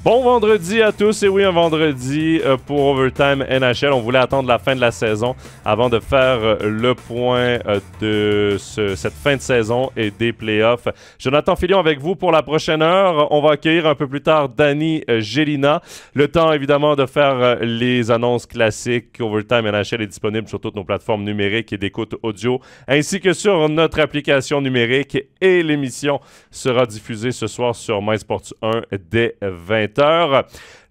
Bon vendredi à tous, et oui, un vendredi pour Overtime NHL. On voulait attendre la fin de la saison avant de faire le point de cette fin de saison et des playoffs. Jonathan Filion avec vous pour la prochaine heure. On va accueillir un peu plus tard Danny Gélina. Le temps, évidemment, de faire les annonces classiques. Overtime NHL est disponible sur toutes nos plateformes numériques et d'écoute audio, ainsi que sur notre application numérique. Et l'émission sera diffusée ce soir sur MySports 1 dès 20h.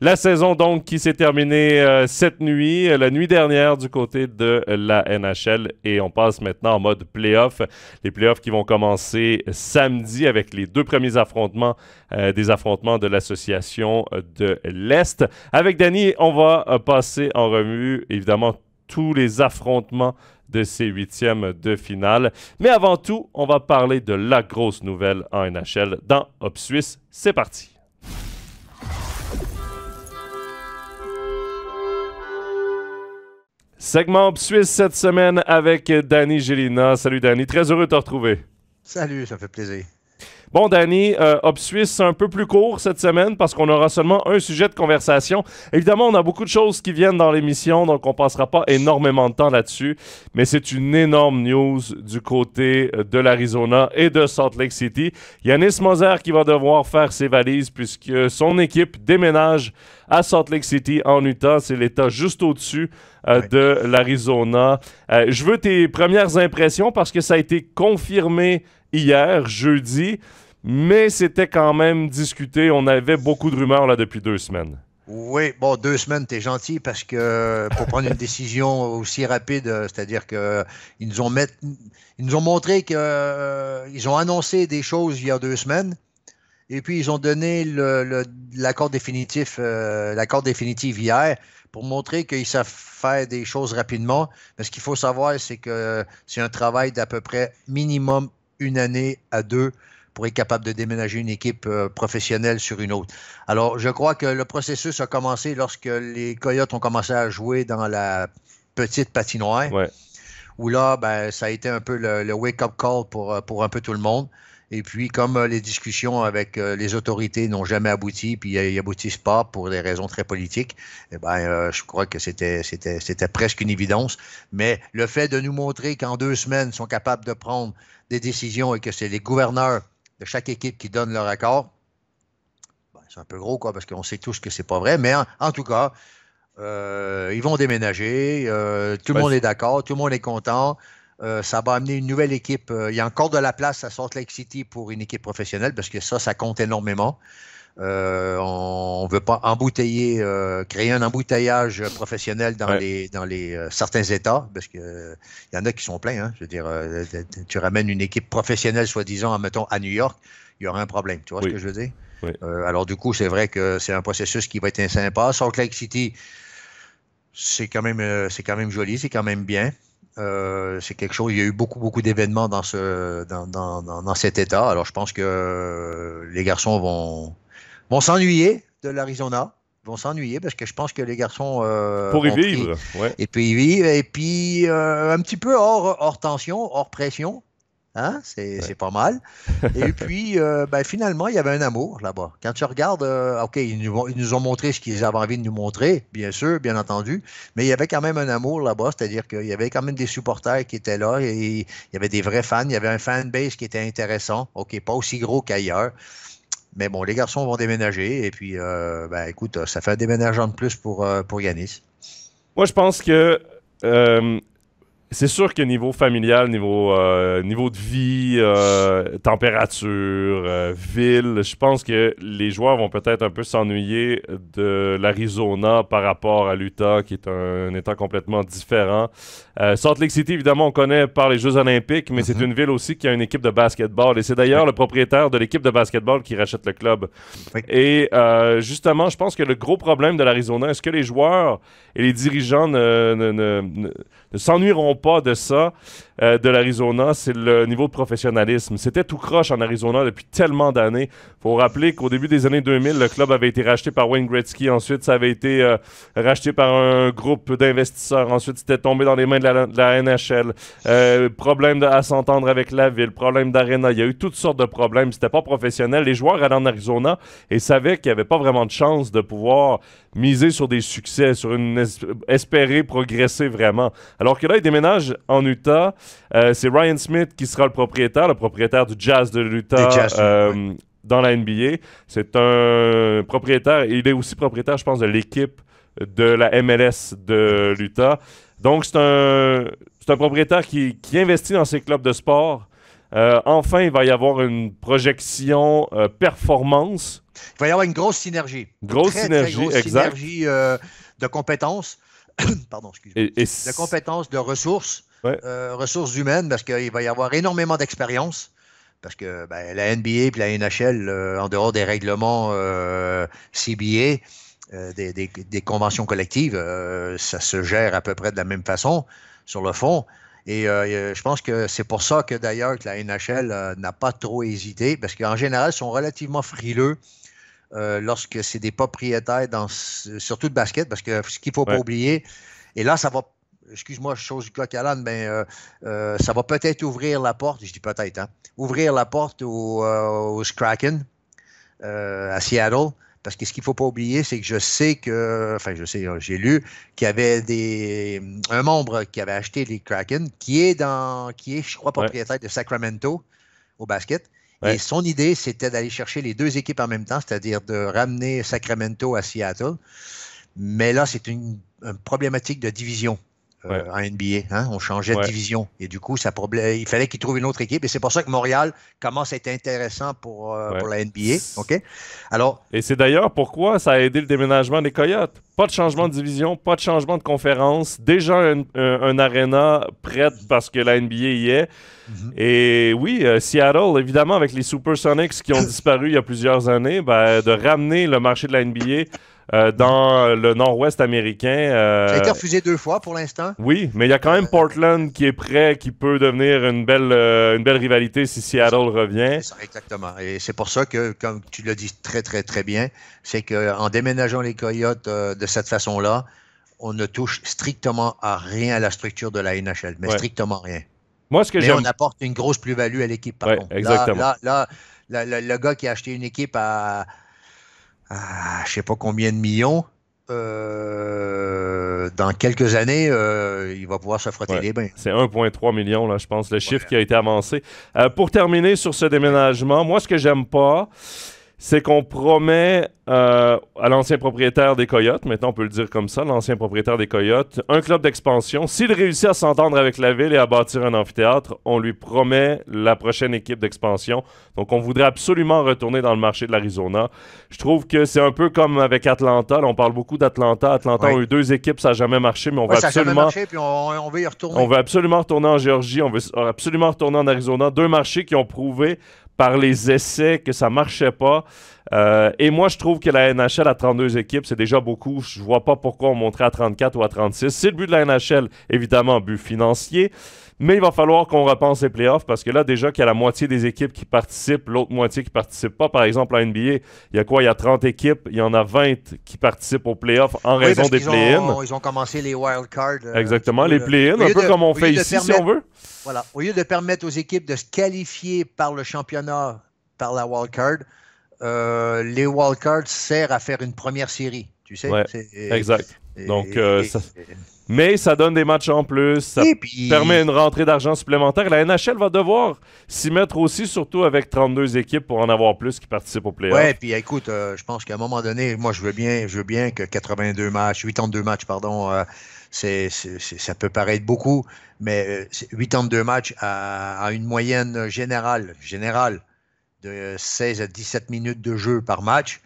La saison donc qui s'est terminée cette nuit, la nuit dernière du côté de la NHL, et on passe maintenant en mode playoff. Les playoffs qui vont commencer samedi avec les deux premiers affrontements, des affrontements de l'association de l'Est. Avec Danny, on va passer en revue évidemment tous les affrontements de ces huitièmes de finale. Mais avant tout, on va parler de la grosse nouvelle en NHL dans Hop Suisse. C'est parti! Segment Hop Suisse cette semaine avec Danny Gélina. Salut Danny, très heureux de te retrouver. Salut, ça fait plaisir. Bon Danny, Hop Suisse un peu plus court cette semaine parce qu'on aura seulement un sujet de conversation. Évidemment, on a beaucoup de choses qui viennent dans l'émission, donc on passera pas énormément de temps là-dessus, mais c'est une énorme news du côté de l'Arizona et de Salt Lake City. Yannis Moser qui va devoir faire ses valises puisque son équipe déménage à Salt Lake City en Utah. C'est l'État juste au-dessus de l'Arizona. Je veux tes premières impressions parce que ça a été confirmé hier, jeudi, mais c'était quand même discuté. On avait beaucoup de rumeurs là depuis 2 semaines. Oui, bon, 2 semaines, t'es gentil parce que pour prendre une décision aussi rapide, c'est-à-dire que ils nous ont montré qu'ils ont annoncé des choses il y a 2 semaines. Et puis, ils ont donné l'accord définitif hier pour montrer qu'ils savent faire des choses rapidement. Mais ce qu'il faut savoir, c'est que c'est un travail d'à peu près minimum 1 année à 2 pour être capable de déménager une équipe professionnelle sur une autre. Alors, je crois que le processus a commencé lorsque les Coyotes ont commencé à jouer dans la petite patinoire, où là, ben, ça a été un peu le wake-up call pour un peu tout le monde. Et puis, comme les discussions avec les autorités n'ont jamais abouti, puis ils aboutissent pas pour des raisons très politiques, eh ben, je crois que c'était presque une évidence. Mais le fait de nous montrer qu'en 2 semaines, ils sont capables de prendre des décisions et que c'est les gouverneurs de chaque équipe qui donnent leur accord, ben, c'est un peu gros, quoi, parce qu'on sait tous que c'est pas vrai. Mais en tout cas, ils vont déménager, tout le monde est d'accord, tout le monde est content. Ça va amener une nouvelle équipe. Il y a encore de la place à Salt Lake City pour une équipe professionnelle parce que ça compte énormément. On ne veut pas embouteiller, créer un embouteillage professionnel dans les certains États parce qu'il y en a qui sont pleins. Hein. Je veux dire, tu ramènes une équipe professionnelle, soi-disant, mettons, à New York, il y aura un problème. Tu vois ce que je veux dire? Oui. Alors, du coup, c'est vrai que c'est un processus qui va être sympa. Salt Lake City, c'est quand même joli, c'est quand même bien. C'est quelque chose, il y a eu beaucoup d'événements dans cet état. Alors, je pense que les garçons vont s'ennuyer de l'Arizona. Ils vont s'ennuyer parce que je pense que les garçons pour y vivre. Et puis y vivre. Et puis, un petit peu hors tension, hors pression. Hein? C'est pas mal. Et puis, ben, finalement, il y avait un amour là-bas. Quand tu regardes, OK, ils nous ont montré ce qu'ils avaient envie de nous montrer, bien sûr, bien entendu, mais il y avait quand même un amour là-bas, c'est-à-dire qu'il y avait quand même des supporters qui étaient là, et il y avait des vrais fans, il y avait un fanbase qui était intéressant, OK, pas aussi gros qu'ailleurs, mais bon, les garçons vont déménager, et puis, ben, écoute, ça fait un déménagement de plus pour Yannis. Moi, je pense que c'est sûr que niveau familial, niveau de vie, température, ville, je pense que les joueurs vont peut-être un peu s'ennuyer de l'Arizona par rapport à l'Utah, qui est un État complètement différent. Salt Lake City, évidemment, on connaît par les Jeux olympiques, mais c'est une ville aussi qui a une équipe de basketball. Et c'est d'ailleurs le propriétaire de l'équipe de basketball qui rachète le club. Oui. Et justement, je pense que le gros problème de l'Arizona, est-ce que les joueurs et les dirigeants ne s'ennuieront pas de ça, de l'Arizona, c'est le niveau de professionnalisme. C'était tout croche en Arizona depuis tellement d'années. Il faut rappeler qu'au début des années 2000, le club avait été racheté par Wayne Gretzky. Ensuite, ça avait été racheté par un groupe d'investisseurs. Ensuite, c'était tombé dans les mains de la NHL. Problème à s'entendre avec la ville, problème d'aréna. Il y a eu toutes sortes de problèmes. C'était pas professionnel. Les joueurs allaient en Arizona et savaient qu'il n'y avait pas vraiment de chance de pouvoir miser sur des succès, sur espérer progresser vraiment. Alors que là, il déménage en Utah. C'est Ryan Smith qui sera le propriétaire du Jazz de l'Utah dans la NBA. C'est un propriétaire, il est aussi propriétaire, je pense, de l'équipe de la MLS de l'Utah. Donc, c'est un propriétaire qui investit dans ses clubs de sport. Enfin, il va y avoir une projection performance. Il va y avoir une grosse synergie. Grosse synergie, exact. Synergie de compétences. Pardon, excusez-moi. De compétences, de ressources. Ouais. Ressources humaines, parce qu'il va y avoir énormément d'expérience. Parce que la NBA et la NHL, en dehors des règlements CBA, des conventions collectives, ça se gère à peu près de la même façon sur le fond. Et je pense que c'est pour ça que d'ailleurs que la NHL n'a pas trop hésité, parce qu'en général, ils sont relativement frileux lorsque c'est des propriétaires, surtout de basket, parce que ce qu'il ne faut pas oublier, et là, ça va, excuse-moi, chose du coq à l'âne, ça va peut-être ouvrir la porte, je dis peut-être, ouvrir la porte au Kraken à Seattle. Parce que ce qu'il ne faut pas oublier, c'est que j'ai lu qu'il y avait un membre qui avait acheté les Kraken, qui est, je crois, propriétaire de Sacramento au basket. Ouais. Et son idée, c'était d'aller chercher les deux équipes en même temps, c'est-à-dire de ramener Sacramento à Seattle. Mais là, c'est une problématique de division. En NBA, on changeait de division et du coup, il fallait qu'ils trouvent une autre équipe et c'est pour ça que Montréal commence à être intéressant pour la NBA. OK? Alors, et c'est d'ailleurs pourquoi ça a aidé le déménagement des Coyotes. Pas de changement de division, pas de changement de conférence, déjà un aréna prête parce que la NBA y est. Et oui, Seattle, évidemment, avec les Supersonics qui ont disparu il y a plusieurs années, de ramener le marché de la NBA dans le nord-ouest américain. Ça a été refusé 2 fois pour l'instant. Oui, mais il y a quand même Portland qui est prêt, qui peut devenir une belle rivalité si Seattle revient. C'est ça, exactement. Et c'est pour ça que, comme tu l'as dit très, très, très bien, c'est qu'en déménageant les Coyotes de cette façon-là, on ne touche strictement à rien à la structure de la NHL, mais strictement rien. Moi, mais on apporte une grosse plus-value à l'équipe, par contre. Exactement. Là, le gars qui a acheté une équipe à je ne sais pas combien de millions, dans quelques années, il va pouvoir se frotter les bains. C'est 1,3 million, là, je pense, le chiffre qui a été avancé. Pour terminer sur ce déménagement, moi, ce que j'aime pas, c'est qu'on promet à l'ancien propriétaire des Coyotes, maintenant on peut le dire comme ça, l'ancien propriétaire des Coyotes, un club d'expansion. S'il réussit à s'entendre avec la ville et à bâtir un amphithéâtre, on lui promet la prochaine équipe d'expansion. Donc on voudrait absolument retourner dans le marché de l'Arizona. Je trouve que c'est un peu comme avec Atlanta. Là, on parle beaucoup d'Atlanta. Atlanta a eu 2 équipes, ça n'a jamais marché, mais on veut absolument... Ça n'a jamais marché, puis on veut y retourner. On veut absolument retourner en Géorgie, on veut absolument retourner en Arizona. 2 marchés qui ont prouvé par les essais que ça ne marchait pas. Et moi, je trouve que la NHL à 32 équipes, c'est déjà beaucoup. Je ne vois pas pourquoi on monterait à 34 ou à 36. C'est le but de la NHL, évidemment, but financier. Mais il va falloir qu'on repense les playoffs parce que là, déjà qu'il y a la moitié des équipes qui participent, l'autre moitié qui ne participe pas. Par exemple, en NBA, il y a quoi? Il y a 30 équipes. Il y en a 20 qui participent aux playoffs en raison des play-ins. Ils ont commencé les wild cards. Exactement, les play-ins, un peu comme on fait ici, si on veut. Voilà. Au lieu de permettre aux équipes de se qualifier par le championnat, par la wild card, les wild cards servent à faire une première série. Tu sais? Ouais, exact. Donc, mais ça donne des matchs en plus, ça permet une rentrée d'argent supplémentaire. La NHL va devoir s'y mettre aussi, surtout avec 32 équipes pour en avoir plus qui participent aux playoffs. Oui, puis écoute, je pense qu'à un moment donné, moi, je veux bien que 82 matchs, pardon, ça peut paraître beaucoup, mais 82 matchs à une moyenne générale de 16 à 17 minutes de jeu par match.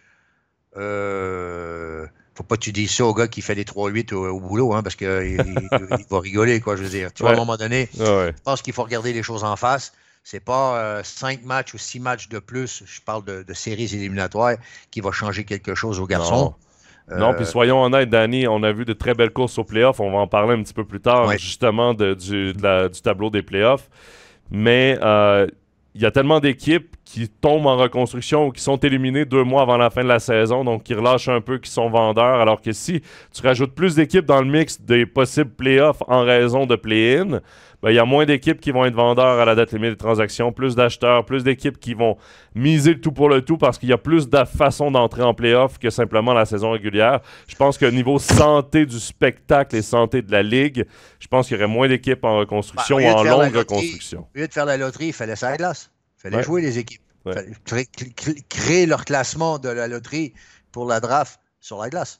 Faut pas que tu dises ça au gars qui fait les 3-8 au boulot, parce qu'il il va rigoler, quoi, je veux dire. Tu vois, à un moment donné, je pense qu'il faut regarder les choses en face. C'est pas 5 matchs ou 6 matchs de plus, je parle de séries éliminatoires, qui va changer quelque chose aux garçons. Non, puis soyons honnêtes, Danny, on a vu de très belles courses aux playoffs. On va en parler un petit peu plus tard, justement, du tableau des playoffs. Mais il y a tellement d'équipes qui tombent en reconstruction ou qui sont éliminées 2 mois avant la fin de la saison, donc qui relâchent un peu, qui sont vendeurs, alors que si tu rajoutes plus d'équipes dans le mix des possibles playoffs en raison de play-in, ben, il y a moins d'équipes qui vont être vendeurs à la date limite des transactions, plus d'acheteurs, plus d'équipes qui vont miser le tout pour le tout parce qu'il y a plus de façons d'entrer en playoff que simplement la saison régulière. Je pense que niveau santé du spectacle et santé de la Ligue, je pense qu'il y aurait moins d'équipes en reconstruction ou en longue reconstruction. Au lieu de faire la loterie, il fallait ça à la glace. Il fallait jouer les équipes. Il fallait créer leur classement de la loterie pour la draft sur la glace.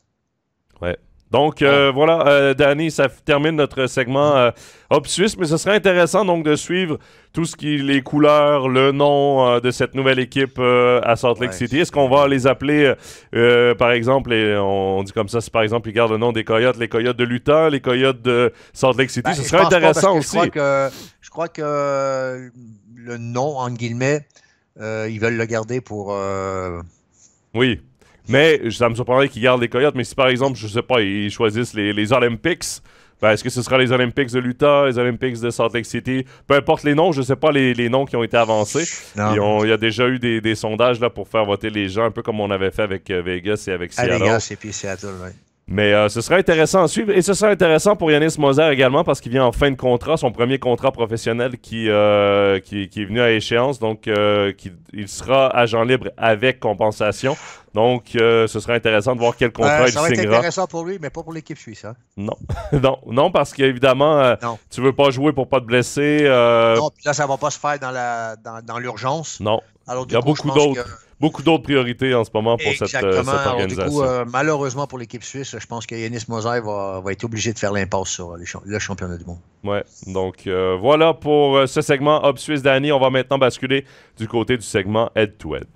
Ouais. Donc, voilà, Danny, ça termine notre segment Hop Suisse, mais ce serait intéressant donc de suivre tout ce qui est les couleurs, le nom de cette nouvelle équipe à Salt Lake City. Est-ce qu'on va les appeler, par exemple, et on dit comme ça, si par exemple ils gardent le nom des Coyotes, les Coyotes de l'Utah, les Coyotes de Salt Lake City, ce serait intéressant aussi. Je crois que le nom, en guillemets, ils veulent le garder pour... Oui. Mais ça me surprendrait qu'ils gardent les Coyotes. Mais si, par exemple, je sais pas, ils choisissent les Olympics, ben, est-ce que ce sera les Olympics de l'Utah, les Olympics de Salt Lake City? Peu importe les noms, je sais pas les noms qui ont été avancés. Il y a déjà eu des sondages là, pour faire voter les gens, un peu comme on avait fait avec Vegas et avec Seattle. Vegas et puis Seattle, oui. Mais ce serait intéressant à suivre. Et ce serait intéressant pour Yannis Moser également parce qu'il vient en fin de contrat, son premier contrat professionnel qui est venu à échéance. Donc, il sera agent libre avec compensation. Donc, ce serait intéressant de voir quel contrat il signera. Ça va être intéressant pour lui, mais pas pour l'équipe suisse. Hein? Non. non, parce qu'évidemment, tu veux pas jouer pour pas te blesser. Non, puis là, ça va pas se faire dans l'urgence. Non. Alors, il y a beaucoup d'autres priorités en ce moment pour cette organisation. Alors, du coup, malheureusement pour l'équipe suisse, je pense que Yannis Moser va être obligé de faire l'impasse sur le championnat du monde. Ouais, donc voilà pour ce segment Hub Suisse Danny. On va maintenant basculer du côté du segment Head-to-Head.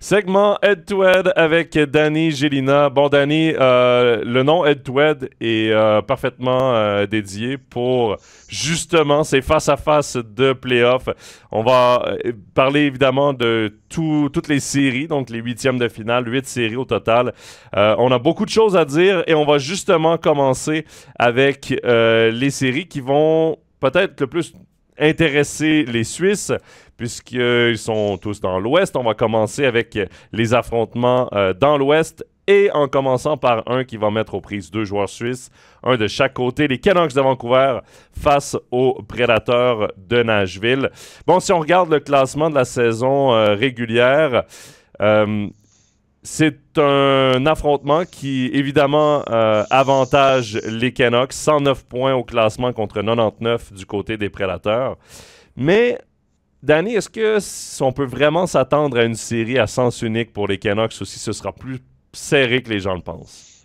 Segment Head-to-Head avec Danny Gélina. Bon, Danny, le nom Head-to-Head est parfaitement dédié pour justement ces face-à-face de playoffs. On va parler évidemment de toutes les séries, donc les 8e de finale, 8 séries au total. On a beaucoup de choses à dire et on va justement commencer avec les séries qui vont peut-être le plus intéresser les Suisses, puisqu'ils sont tous dans l'Ouest. On va commencer avec les affrontements dans l'Ouest et en commençant par un qui va mettre aux prises 2 joueurs suisses, un de chaque côté, les Canucks de Vancouver face aux Predators de Nashville. Bon, si on regarde le classement de la saison régulière, c'est un affrontement qui, évidemment, avantage les Canucks. 109 points au classement contre 99 du côté des Prédateurs. Mais, Danny, est-ce qu'on peut vraiment s'attendre à une série à sens unique pour les Canucks ou si ce sera plus serré que les gens le pensent?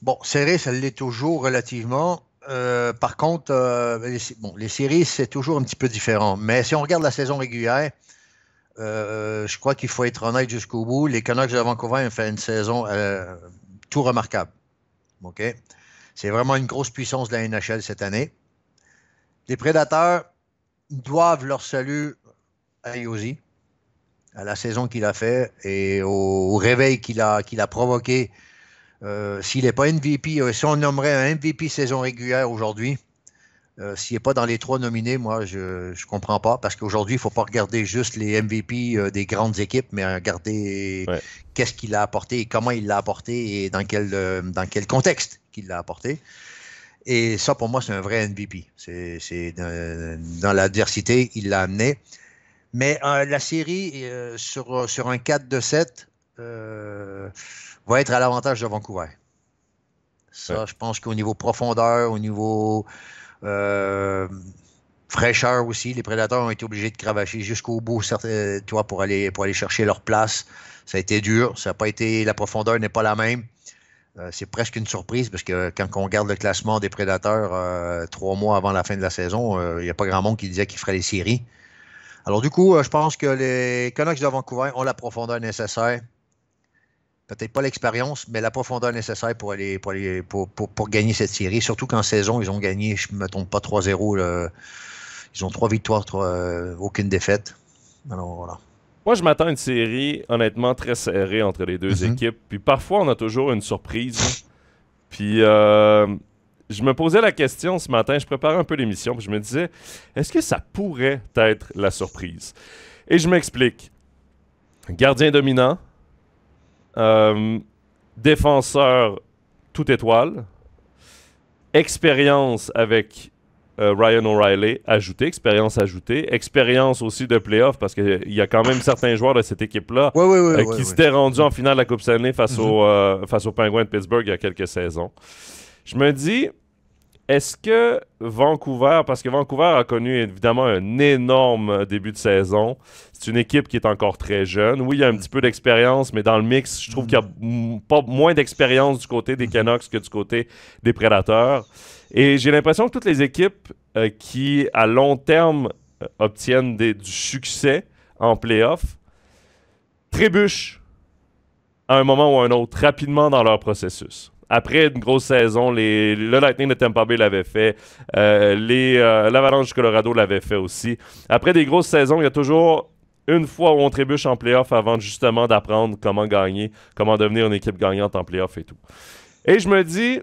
Bon, serré, ça l'est toujours relativement. Par contre, les séries, c'est toujours un petit peu différent. Mais si on regarde la saison régulière, je crois qu'il faut être honnête jusqu'au bout. Les Canucks de Vancouver ont fait une saison tout remarquable. OK? C'est vraiment une grosse puissance de la NHL cette année. Les Prédateurs doivent leur salut à Josi, à la saison qu'il a fait et au réveil qu'il a provoqué. S'il n'est pas MVP, si on nommerait un MVP saison régulière aujourd'hui, s'il n'est pas dans les 3 nominés, moi, je ne comprends pas, parce qu'aujourd'hui, il ne faut pas regarder juste les MVP des grandes équipes, mais regarder qu'est-ce qu'il a apporté et comment il l'a apporté et dans quel contexte qu'il l'a apporté. Et ça, pour moi, c'est un vrai MVP. C'est dans l'adversité, il l'a amené. Mais la série, sur un 4-7, va être à l'avantage de Vancouver. Ça, je pense qu'au niveau profondeur, au niveau fraîcheur aussi, les Prédateurs ont été obligés de cravacher jusqu'au bout, pour aller chercher leur place. Ça a été dur. Ça n'a pas été, la profondeur n'est pas la même. C'est presque une surprise parce que quand on regarde le classement des Prédateurs 3 mois avant la fin de la saison, il n'y a pas grand monde qui disait qu'ils feraient les séries. Alors du coup, je pense que les Canucks de Vancouver ont la profondeur nécessaire. Peut-être pas l'expérience, mais la profondeur nécessaire pour gagner cette série. Surtout qu'en saison, ils ont gagné, je ne me trompe pas, 3-0. Ils ont 3 victoires, aucune défaite. Alors voilà. Moi, je m'attends à une série, honnêtement, très serrée entre les deux équipes. Puis parfois, on a toujours une surprise. Puis je me posais la question ce matin, je préparais un peu l'émission, puis je me disais, est-ce que ça pourrait être la surprise? Et je m'explique. Gardien dominant, défenseur toute étoile, expérience avec Ryan O'Reilly expérience aussi de playoff parce qu'il y a quand même certains joueurs de cette équipe-là qui s'étaient rendus en finale de la Coupe Stanley face aux Penguins de Pittsburgh il y a quelques saisons. Je me dis, est-ce que Vancouver, parce que Vancouver a connu évidemment un énorme début de saison, c'est une équipe qui est encore très jeune. Oui, il y a un petit peu d'expérience, mais dans le mix, je trouve qu'il y a pas moins d'expérience du côté des Canucks que du côté des Prédateurs. Et j'ai l'impression que toutes les équipes qui, à long terme, obtiennent du succès en playoff trébuchent à un moment ou à un autre, rapidement dans leur processus. Après une grosse saison, le Lightning de Tampa Bay l'avait fait, l'Avalanche du Colorado l'avait fait aussi. Après des grosses saisons, il y a toujours une fois où on trébuche en playoff avant justement d'apprendre comment gagner, comment devenir une équipe gagnante en playoff et tout. Et je me dis,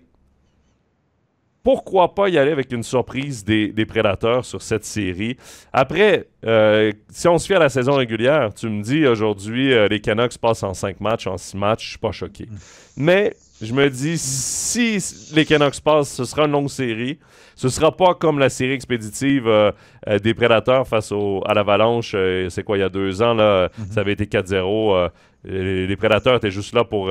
pourquoi pas y aller avec une surprise des Prédateurs sur cette série? Après, si on se fie à la saison régulière, tu me dis aujourd'hui, les Canucks passent en 5 matchs, en 6 matchs, je suis pas choqué. Mais je me dis, si les Canucks passent, ce sera une longue série. Ce sera pas comme la série expéditive des Prédateurs face à l'Avalanche. C'est quoi, il y a 2 ans, là, ça avait été 4-0. Les Prédateurs étaient juste là pour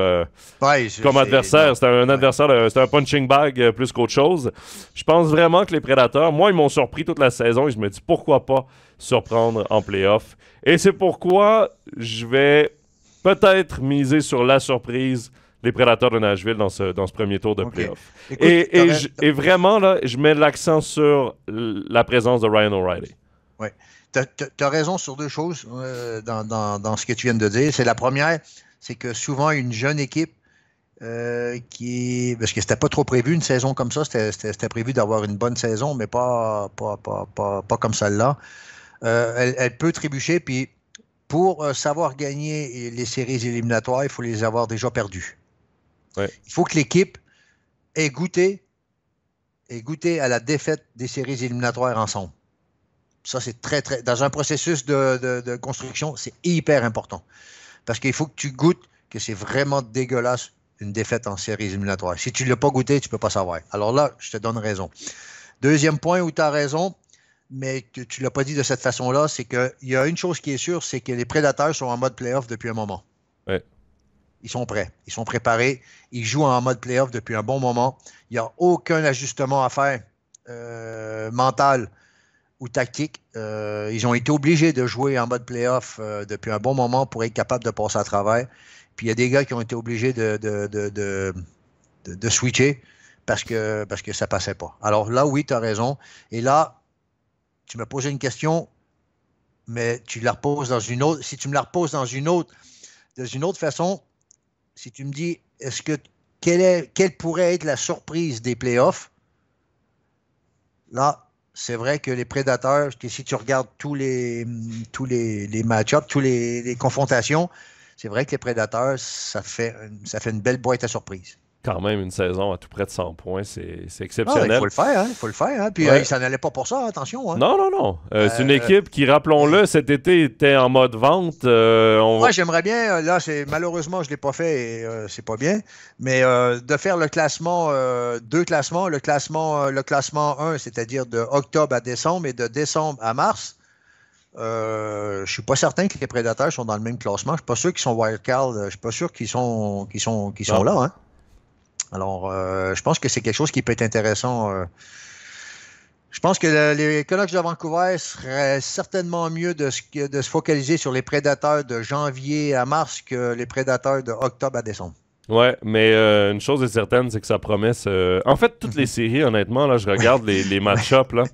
comme adversaire. C'était un adversaire, c'était un punching bag plus qu'autre chose. Je pense vraiment que les Prédateurs, moi, ils m'ont surpris toute la saison et je me dis pourquoi pas surprendre en playoff. Et c'est pourquoi je vais peut-être miser sur la surprise les Prédateurs de Nashville dans ce premier tour de playoff. Écoute, et vraiment, là, je mets l'accent sur la présence de Ryan O'Reilly. Oui. Tu as raison sur 2 choses dans ce que tu viens de dire. C'est la première, c'est que souvent une jeune équipe parce que c'était pas trop prévu une saison comme ça, c'était prévu d'avoir une bonne saison, mais pas comme celle-là. Elle peut trébucher, puis pour savoir gagner les séries éliminatoires, il faut les avoir déjà perdues. Ouais. Il faut que l'équipe ait goûté à la défaite des séries éliminatoires ensemble. Ça, c'est très... Dans un processus de construction, c'est hyper important. Parce qu'il faut que tu goûtes que c'est vraiment dégueulasse une défaite en séries éliminatoires. Si tu ne l'as pas goûté, tu ne peux pas savoir. Alors là, je te donne raison. Deuxième point où tu as raison, mais que tu ne l'as pas dit de cette façon-là, c'est qu'il y a une chose qui est sûre, c'est que les Prédateurs sont en mode playoff depuis un moment. Ouais. Ils sont prêts. Ils sont préparés. Ils jouent en mode playoff depuis un bon moment. Il n'y a aucun ajustement à faire mental ou tactique. Ils ont été obligés de jouer en mode playoff depuis un bon moment pour être capables de passer à travers. Puis il y a des gars qui ont été obligés de switcher parce que ça ne passait pas. Alors là, oui, tu as raison. Et là, tu m'as posé une question, mais tu la reposes dans une autre. Si tu me la reposes dans une autre façon, si tu me dis, quelle pourrait être la surprise des playoffs, là, c'est vrai que les Prédateurs, si tu regardes tous les match-ups, toutes les confrontations, c'est vrai que les Prédateurs, ça fait une belle boîte à surprise. Quand même, une saison à tout près de 100 points, c'est exceptionnel. Il faut le faire. Puis il s'en allait pas pour ça, attention. Hein. Non. C'est une équipe qui, rappelons-le, cet été était en mode vente. Moi, j'aimerais bien, là, malheureusement, je ne l'ai pas fait et c'est pas bien, mais de faire le classement, 2 classements, le classement 1, c'est-à-dire de octobre à décembre et de décembre à mars. Je suis pas certain que les Prédateurs sont dans le même classement. Je suis pas sûr qu'ils sont wildcard. Je suis pas sûr qu'ils sont là. Hein. Alors, je pense que c'est quelque chose qui peut être intéressant. Je pense que les Canucks de Vancouver seraient certainement mieux de se focaliser sur les Prédateurs de janvier à mars que les Prédateurs de octobre à décembre. Ouais, mais une chose est certaine, c'est que ça promet... En fait, toutes les séries, honnêtement, là, je regarde les match-ups, là.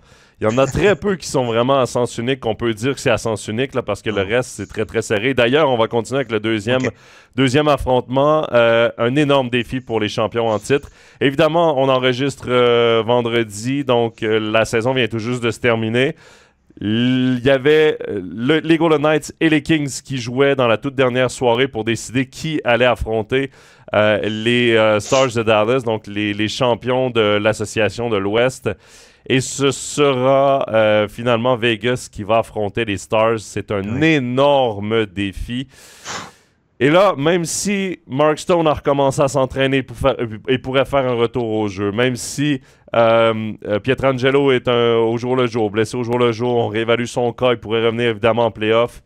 Il y en a très peu qui sont vraiment à sens unique, qu'on peut dire que c'est à sens unique, là, parce que le reste, c'est très, très serré. D'ailleurs, on va continuer avec le deuxième affrontement. Un énorme défi pour les champions en titre. Évidemment, on enregistre vendredi, donc la saison vient tout juste de se terminer. Il y avait les Golden Knights et les Kings qui jouaient dans la toute dernière soirée pour décider qui allait affronter les Stars de Dallas, donc les champions de l'association de l'Ouest. Et ce sera finalement Vegas qui va affronter les Stars. C'est un énorme défi. Et là, même si Mark Stone a recommencé à s'entraîner et pourrait faire un retour au jeu, même si Pietrangelo est au jour le jour, blessé au jour le jour, on réévalue son cas, il pourrait revenir évidemment en playoff.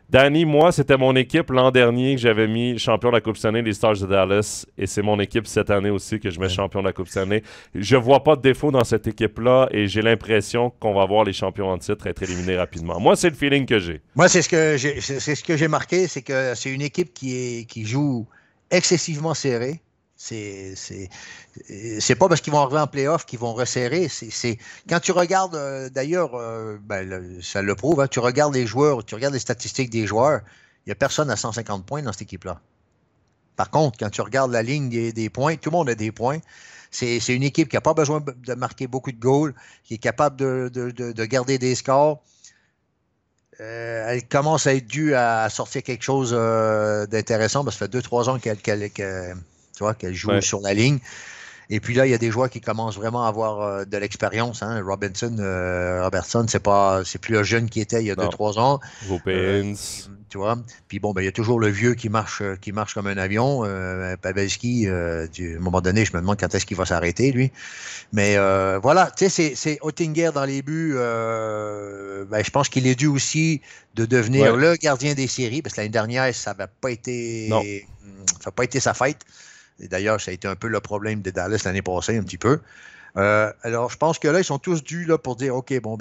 Danny, moi, c'était mon équipe l'an dernier que j'avais mis champion de la Coupe Stanley, les Stars de Dallas, et c'est mon équipe cette année aussi que je mets champion de la Coupe Stanley. Je vois pas de défaut dans cette équipe-là et j'ai l'impression qu'on va voir les champions en titre être éliminés rapidement. Moi, c'est le feeling que j'ai. Moi, c'est ce que j'ai marqué, c'est que c'est une équipe qui joue excessivement serré. C'est pas parce qu'ils vont arriver en playoff qu'ils vont resserrer. Quand tu regardes, d'ailleurs, ça le prouve, hein, tu regardes les joueurs, tu regardes les statistiques des joueurs, il n'y a personne à 150 points dans cette équipe-là. Par contre, quand tu regardes la ligne des points, tout le monde a des points. C'est une équipe qui n'a pas besoin de marquer beaucoup de goals, qui est capable de garder des scores. Elle commence à être due à sortir quelque chose d'intéressant, parce que ça fait 2-3 ans qu'elle joue sur la ligne. Et puis là, il y a des joueurs qui commencent vraiment à avoir de l'expérience. Hein. Robertson, c'est plus le jeune qu'il était il y a 2-3 ans. Rupeins. Tu vois. Puis bon, il y a toujours le vieux qui marche comme un avion. Pavelski, à un moment donné, je me demande quand est-ce qu'il va s'arrêter, lui. Mais voilà, tu sais, c'est Oettinger dans les buts. Je pense qu'il est dû aussi de devenir le gardien des séries, parce que l'année dernière, ça n'a pas été sa fête. Et d'ailleurs, ça a été un peu le problème de Dallas l'année passée, un petit peu. Alors, je pense que là, ils sont tous dus là, pour dire, OK, comme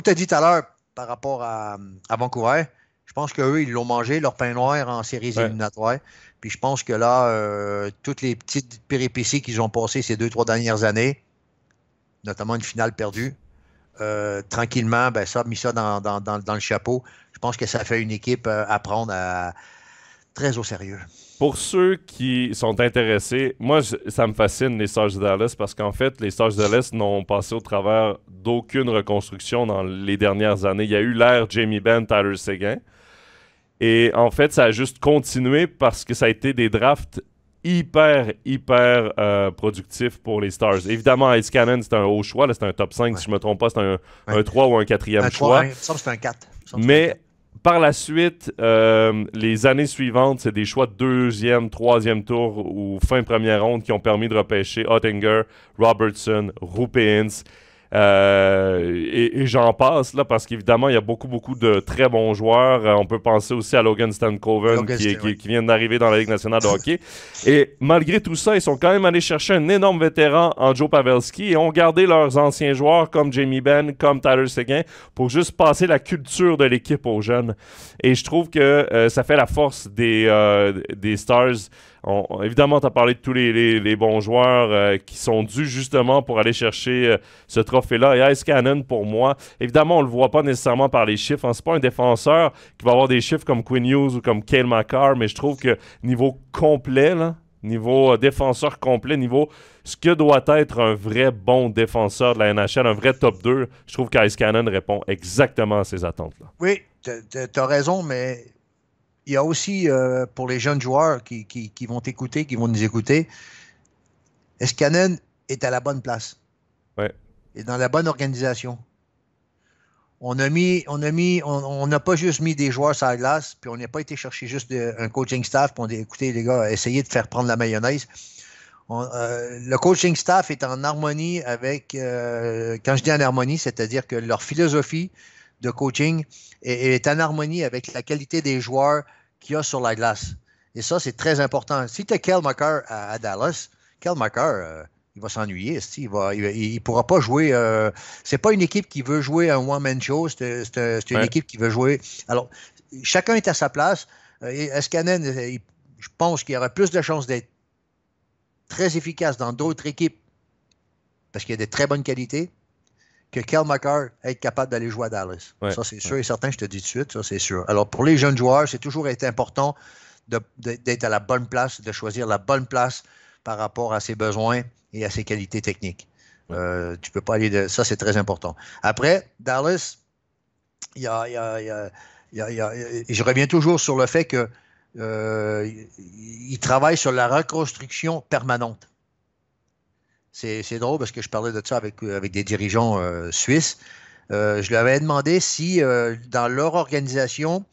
tu as dit tout à l'heure, par rapport à Vancouver, je pense qu'eux, ils l'ont mangé, leur pain noir en séries éliminatoires. Puis je pense que là, toutes les petites péripéties qu'ils ont passées ces 2-3 dernières années, notamment une finale perdue, tranquillement, ça a mis ça dans le chapeau. Je pense que ça fait une équipe à prendre très au sérieux. Pour ceux qui sont intéressés, moi, ça me fascine, les Stars de Dallas, parce qu'en fait, les Stars de Dallas n'ont passé au travers d'aucune reconstruction dans les dernières années. Il y a eu l'ère Jamie Benn, Tyler Seguin. Et en fait, ça a juste continué parce que ça a été des drafts hyper productifs pour les Stars. Évidemment, Ice Cannon, c'est un haut choix. Là, c'est un top 5, si je ne me trompe pas. C'est un 3 ou un 4e choix. Ça, c'est un 4. Mais par la suite, les années suivantes, c'est des choix de 2e, 3e tour ou fin première ronde qui ont permis de repêcher Oettinger, Robertson, Rupeins. Et j'en passe, là, parce qu'évidemment, il y a beaucoup de très bons joueurs. On peut penser aussi à Logan Stankoven qui vient d'arriver dans la Ligue nationale de hockey. Et malgré tout ça, ils sont quand même allés chercher un énorme vétéran en Joe Pavelski et ont gardé leurs anciens joueurs comme Jamie Benn, comme Tyler Seguin, pour juste passer la culture de l'équipe aux jeunes. Et je trouve que ça fait la force des Stars. Évidemment, tu as parlé de tous les bons joueurs qui sont dus justement pour aller chercher ce trophée-là. Et Ice Cannon, pour moi, évidemment, on ne le voit pas nécessairement par les chiffres. Hein. C'est pas un défenseur qui va avoir des chiffres comme Quinn Hughes ou comme Cale Makar, mais je trouve que niveau complet, là, niveau défenseur complet, niveau ce que doit être un vrai bon défenseur de la NHL, un vrai top 2, je trouve qu'Ice Cannon répond exactement à ces attentes-là. Oui, tu as raison, mais il y a aussi, pour les jeunes joueurs qui vont t'écouter, qui vont nous écouter, Ice Cannon est à la bonne place. Ouais. Et dans la bonne organisation. On n'a pas juste mis des joueurs sur la glace, puis on n'a pas été chercher juste un coaching staff, puis on dit, écoutez, les gars, essayez de faire prendre la mayonnaise. Le coaching staff est en harmonie avec, quand je dis en harmonie, c'est-à-dire que leur philosophie de coaching est en harmonie avec la qualité des joueurs qu'il y a sur la glace. Et ça, c'est très important. Si tu as Cale Makar à Dallas, Cale Makar, il va s'ennuyer. Il ne pourra pas jouer. C'est pas une équipe qui veut jouer un one-man show. C'est une équipe qui veut jouer. Alors, chacun est à sa place. Escanen, je pense qu'il y aurait plus de chances d'être très efficace dans d'autres équipes parce qu'il y a de très bonnes qualités que Cale Makar être capable d'aller jouer à Dallas. Ouais, ça, c'est sûr et certain, je te dis tout de suite, ça, c'est sûr. Alors, pour les jeunes joueurs, c'est toujours été important d'être à la bonne place, de choisir la bonne place par rapport à ses besoins et à ses qualités techniques. Tu peux pas aller de... Ça, c'est très important. Après, Dallas, il y a, il y a- il y a- je reviens toujours sur le fait que il travaille sur la reconstruction permanente. C'est drôle parce que je parlais de ça avec des dirigeants suisses. Je leur avais demandé si dans leur organisation,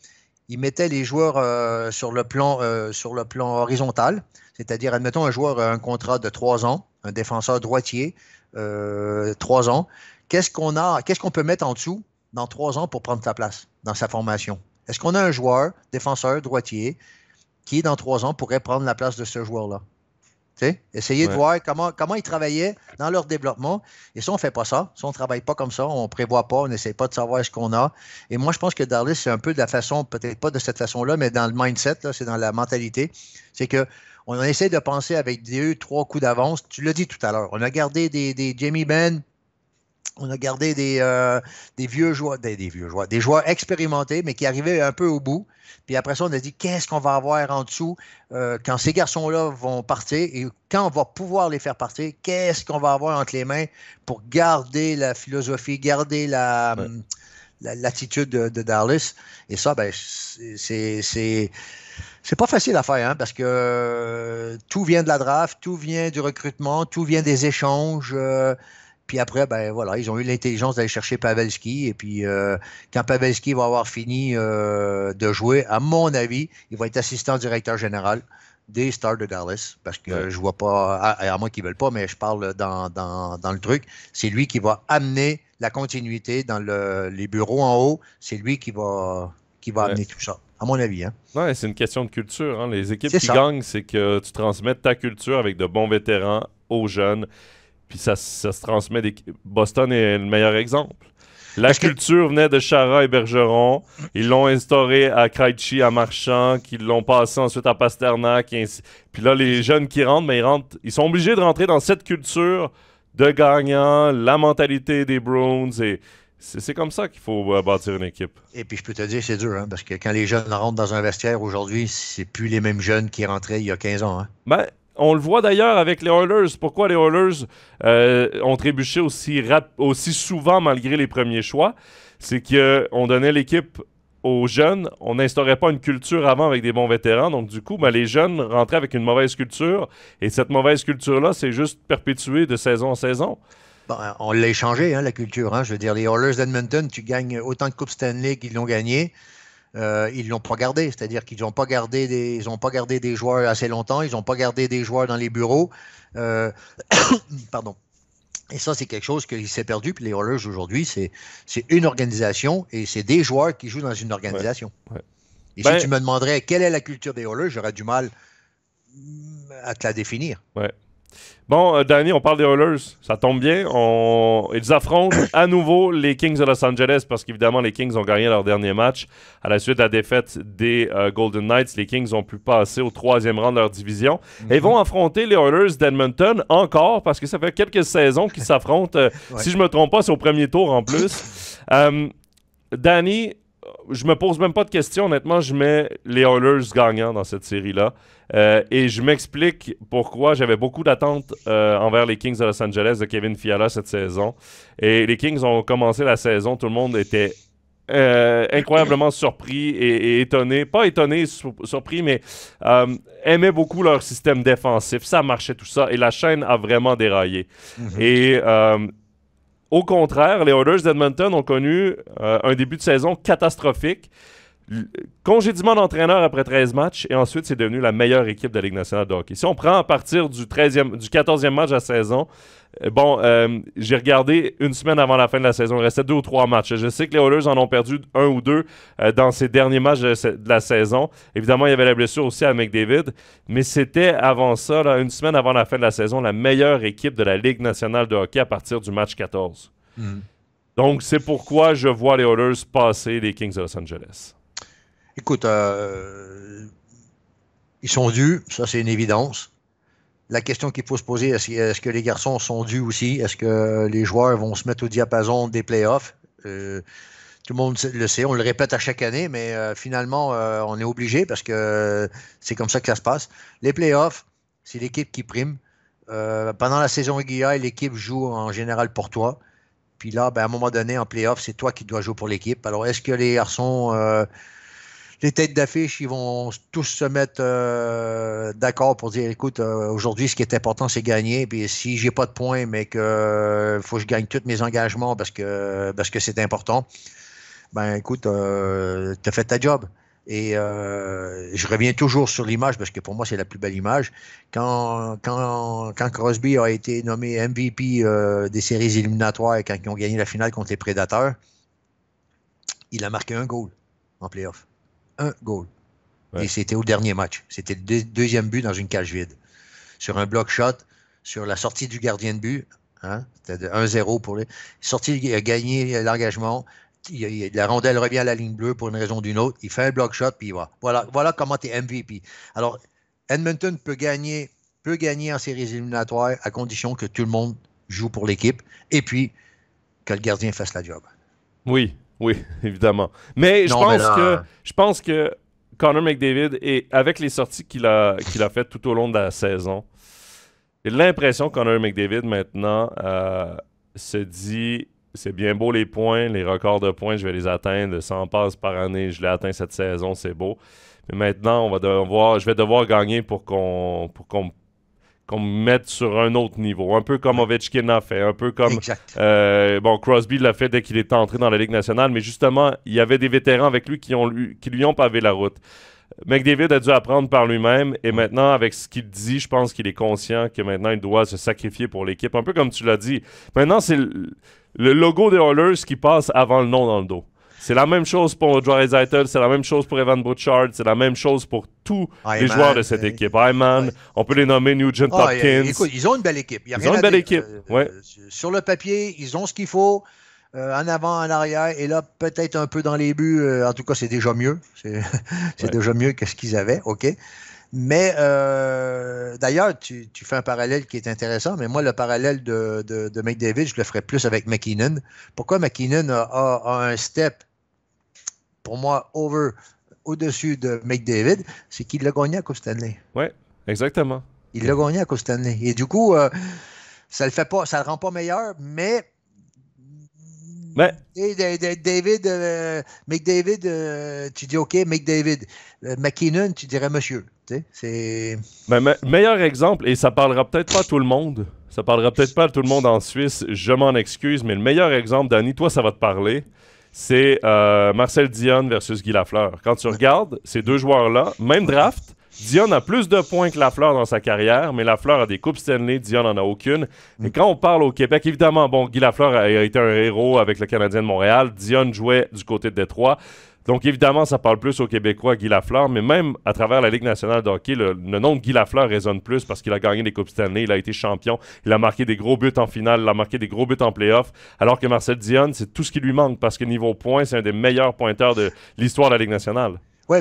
ils mettaient les joueurs sur le plan horizontal, c'est-à-dire, admettons, un joueur a un contrat de 3 ans, un défenseur droitier, 3 ans. Qu'est-ce qu'on peut mettre en dessous dans 3 ans pour prendre sa place dans sa formation? Est-ce qu'on a un joueur, défenseur droitier, qui, dans 3 ans, pourrait prendre la place de ce joueur-là? Essayer de voir comment ils travaillaient dans leur développement. Et ça, on ne fait pas ça. Ça, on ne travaille pas comme ça. On ne prévoit pas. On n'essaie pas de savoir ce qu'on a. Et moi, je pense que Dallas, c'est un peu de la façon, peut-être pas de cette façon-là, mais dans le mindset, là, c'est dans la mentalité. C'est que on essaie de penser avec 2, 3 coups d'avance. Tu l'as dit tout à l'heure. On a gardé des Jamie Benn. On a gardé des vieux joueurs, des joueurs expérimentés, mais qui arrivaient un peu au bout. Puis après ça, on a dit, qu'est-ce qu'on va avoir en dessous quand ces garçons-là vont partir et quand on va pouvoir les faire partir, qu'est-ce qu'on va avoir entre les mains pour garder la philosophie, garder l'attitude de Dallas. Et ça, ben, c'est pas facile à faire, hein, parce que tout vient de la draft, tout vient du recrutement, tout vient des échanges. Puis après, ben voilà, ils ont eu l'intelligence d'aller chercher Pavelski. Et puis, quand Pavelski va avoir fini de jouer, à mon avis, il va être assistant directeur général des Stars de Dallas. Parce que je vois pas, à moins qu'ils ne veulent pas, mais je parle dans le truc. C'est lui qui va amener la continuité dans les bureaux en haut. C'est lui qui va amener tout ça, à mon avis. Hein. Ouais, c'est une question de culture. Hein. Les équipes qui gagnent, c'est que tu transmets ta culture avec de bons vétérans aux jeunes. Puis ça se transmet. Boston est le meilleur exemple. La culture venait de Chara et Bergeron. Ils l'ont instauré à Krejci, à Marchand, qu'ils l'ont passé ensuite à Pasternak. Puis là, les jeunes qui rentrent, mais ils sont obligés de rentrer dans cette culture de gagnant, la mentalité des Bruins. Et c'est comme ça qu'il faut bâtir une équipe. Et puis je peux te dire, c'est dur, hein, parce que quand les jeunes rentrent dans un vestiaire aujourd'hui, c'est plus les mêmes jeunes qui rentraient il y a 15 ans. Hein. Ben, on le voit d'ailleurs avec les Oilers. Pourquoi les Oilers ont trébuché aussi souvent malgré les premiers choix? C'est qu'on donnait l'équipe aux jeunes. On n'instaurait pas une culture avant avec des bons vétérans. Donc, du coup, les jeunes rentraient avec une mauvaise culture. Et cette mauvaise culture-là, c'est juste perpétuée de saison en saison. Bon, on l'a échangé, hein, la culture. Hein. Je veux dire, les Oilers d'Edmonton, tu gagnes autant de Coupes Stanley qu'ils l'ont gagné. Ils ne l'ont pas gardé, c'est-à-dire qu'ils n'ont pas gardé des joueurs assez longtemps, ils n'ont pas gardé des joueurs dans les bureaux. Pardon. Et ça, c'est quelque chose qui s'est perdu. Puis les Oilers, aujourd'hui, c'est une organisation et c'est des joueurs qui jouent dans une organisation. Ouais. Et si tu me demanderais quelle est la culture des Oilers, j'aurais du mal à te la définir. Ouais. Bon, Danny, on parle des Oilers. Ça tombe bien. Ils affrontent à nouveau les Kings de Los Angeles parce qu'évidemment, les Kings ont gagné leur dernier match. À la suite de la défaite des Golden Knights, les Kings ont pu passer au 3e rang de leur division. Et vont affronter les Oilers d'Edmonton encore parce que ça fait quelques saisons qu'ils s'affrontent. Si je me trompe pas, c'est au premier tour en plus. Danny, je me pose même pas de questions. Honnêtement, je mets les Oilers gagnants dans cette série-là. Et je m'explique pourquoi j'avais beaucoup d'attentes envers les Kings de Los Angeles de Kevin Fiala cette saison. Et les Kings ont commencé la saison, tout le monde était incroyablement surpris et étonné. Pas étonné, surpris, mais aimait beaucoup leur système défensif. Ça marchait tout ça et la chaîne a vraiment déraillé. Et au contraire, les Oilers d'Edmonton ont connu un début de saison catastrophique. Congédiement d'entraîneur après 13 matchs et ensuite c'est devenu la meilleure équipe de la Ligue nationale de hockey. Si on prend à partir du 14e match de la saison, j'ai regardé une semaine avant la fin de la saison, il restait 2 ou 3 matchs. Je sais que les Oilers en ont perdu 1 ou 2 dans ces derniers matchs de la saison. Évidemment, il y avait la blessure aussi à McDavid, mais c'était avant ça, là, une semaine avant la fin de la saison, la meilleure équipe de la Ligue nationale de hockey à partir du match 14. Donc, c'est pourquoi je vois les Oilers passer les Kings de Los Angeles. Écoute, ils sont dus, ça c'est une évidence. La question qu'il faut se poser, est-ce que les garçons sont dus aussi? Est-ce que les joueurs vont se mettre au diapason des playoffs? Tout le monde le sait, on le répète à chaque année, mais finalement, on est obligé parce que c'est comme ça que ça se passe. Les playoffs, c'est l'équipe qui prime. pendant la saison régulière, l'équipe joue en général pour toi. Puis là, ben, à un moment donné, en playoff, c'est toi qui dois jouer pour l'équipe. Alors, est-ce que les garçons, les têtes d'affiche, ils vont tous se mettre d'accord pour dire, écoute, aujourd'hui, ce qui est important, c'est gagner. Puis si j'ai pas de points, mais que faut que je gagne tous mes engagements parce que c'est important, ben écoute, tu as fait ta job. Et je reviens toujours sur l'image parce que pour moi, c'est la plus belle image. Quand Crosby a été nommé MVP des séries éliminatoires et quand ils ont gagné la finale contre les Prédateurs, il a marqué un goal en playoff. Un goal. Ouais. Et c'était au dernier match. C'était le deuxième but dans une cage vide. Sur un block shot, sur la sortie du gardien de but. Hein, c'était 1-0 pour lui. Sorti, il a gagné l'engagement. La rondelle revient à la ligne bleue pour une raison ou d'une autre. Il fait un block shot, puis il va. Voilà comment tu es MVP. Alors, Edmonton peut gagner en séries éliminatoires à condition que tout le monde joue pour l'équipe et puis que le gardien fasse la job. Oui, évidemment. Mais je pense que Connor McDavid, et avec les sorties qu'il a faites tout au long de la saison, j'ai l'impression que Connor McDavid, maintenant, se dit... C'est bien beau les points, les records de points, je vais les atteindre. 100 passes par année, je l'ai atteint cette saison, c'est beau. Mais maintenant, je vais devoir gagner pour qu'on me mette sur un autre niveau. Un peu comme Ovechkin a fait, un peu comme... Crosby l'a fait dès qu'il est entré dans la Ligue nationale, mais justement, il y avait des vétérans avec lui qui lui ont pavé la route. McDavid a dû apprendre par lui-même et maintenant, avec ce qu'il dit, je pense qu'il est conscient que maintenant, il doit se sacrifier pour l'équipe. Un peu comme tu l'as dit. Maintenant, c'est le logo des Oilers qui passe avant le nom dans le dos. C'est la même chose pour Draisaitl, c'est la même chose pour Evan Bouchard, c'est la même chose pour tous les joueurs de cette équipe. Hyman, on peut les nommer Nugent Hopkins. Écoute, ils ont une belle équipe. Ils ont une belle équipe, ouais. Sur le papier, ils ont ce qu'il faut. En avant, en arrière, et là, peut-être un peu dans les buts. En tout cas, c'est déjà mieux. C'est déjà mieux que ce qu'ils avaient, OK? Mais d'ailleurs, tu fais un parallèle qui est intéressant, mais moi, le parallèle de McDavid, je le ferais plus avec McKinnon. Pourquoi McKinnon a un step, pour moi, au-dessus de McDavid? C'est qu'il l'a gagné à Coupe Stanley. Oui, exactement. Il l'a gagné à Coupe Stanley. Et du coup, ça le rend pas meilleur, mais... Et McDavid, tu dis OK, McDavid. McKinnon, tu dirais monsieur. C'est... Meilleur exemple, et ça parlera peut-être pas à tout le monde. Ça parlera peut-être pas à tout le monde en Suisse, je m'en excuse, mais le meilleur exemple, Danny, toi, ça va te parler, c'est Marcel Dionne versus Guy Lafleur. Quand tu regardes ces deux joueurs-là, même draft, Dionne a plus de points que Lafleur dans sa carrière, mais Lafleur a des Coupes Stanley, Dionne n'en a aucune. Et quand on parle au Québec, évidemment, Guy Lafleur a été un héros avec le Canadien de Montréal. Dionne jouait du côté de Détroit. Donc, évidemment, ça parle plus aux Québécois, Guy Lafleur, mais même à travers la Ligue nationale de hockey, le nom de Guy Lafleur résonne plus parce qu'il a gagné des Coupes Stanley, il a été champion, il a marqué des gros buts en finale, il a marqué des gros buts en play-off, alors que Marcel Dionne, c'est tout ce qui lui manque parce que niveau points, c'est un des meilleurs pointeurs de l'histoire de la Ligue nationale. Oui,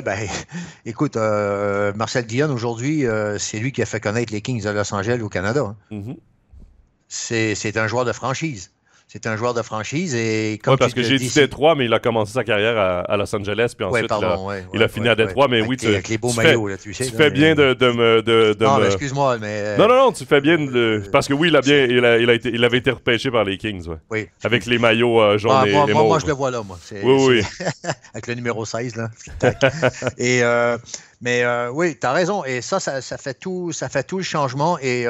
écoute, Marcel Dionne, aujourd'hui, c'est lui qui a fait connaître les Kings de Los Angeles au Canada. Hein. Mm-hmm. C'est un joueur de franchise. C'est un joueur de franchise et comme parce que j'ai dit Détroit, mais il a commencé sa carrière à Los Angeles, puis ensuite il a fini à Détroit, mais oui, avec les beaux maillots, là, tu sais. Tu fais bien de non, mais excuse-moi, mais... Non, tu fais bien parce que oui, il avait été repêché par les Kings, oui. Avec les maillots jaunes et mauves. Moi, je le vois là, moi. Oui. Avec le numéro 16, là. Et, oui, t'as raison, et ça fait tout le changement, et...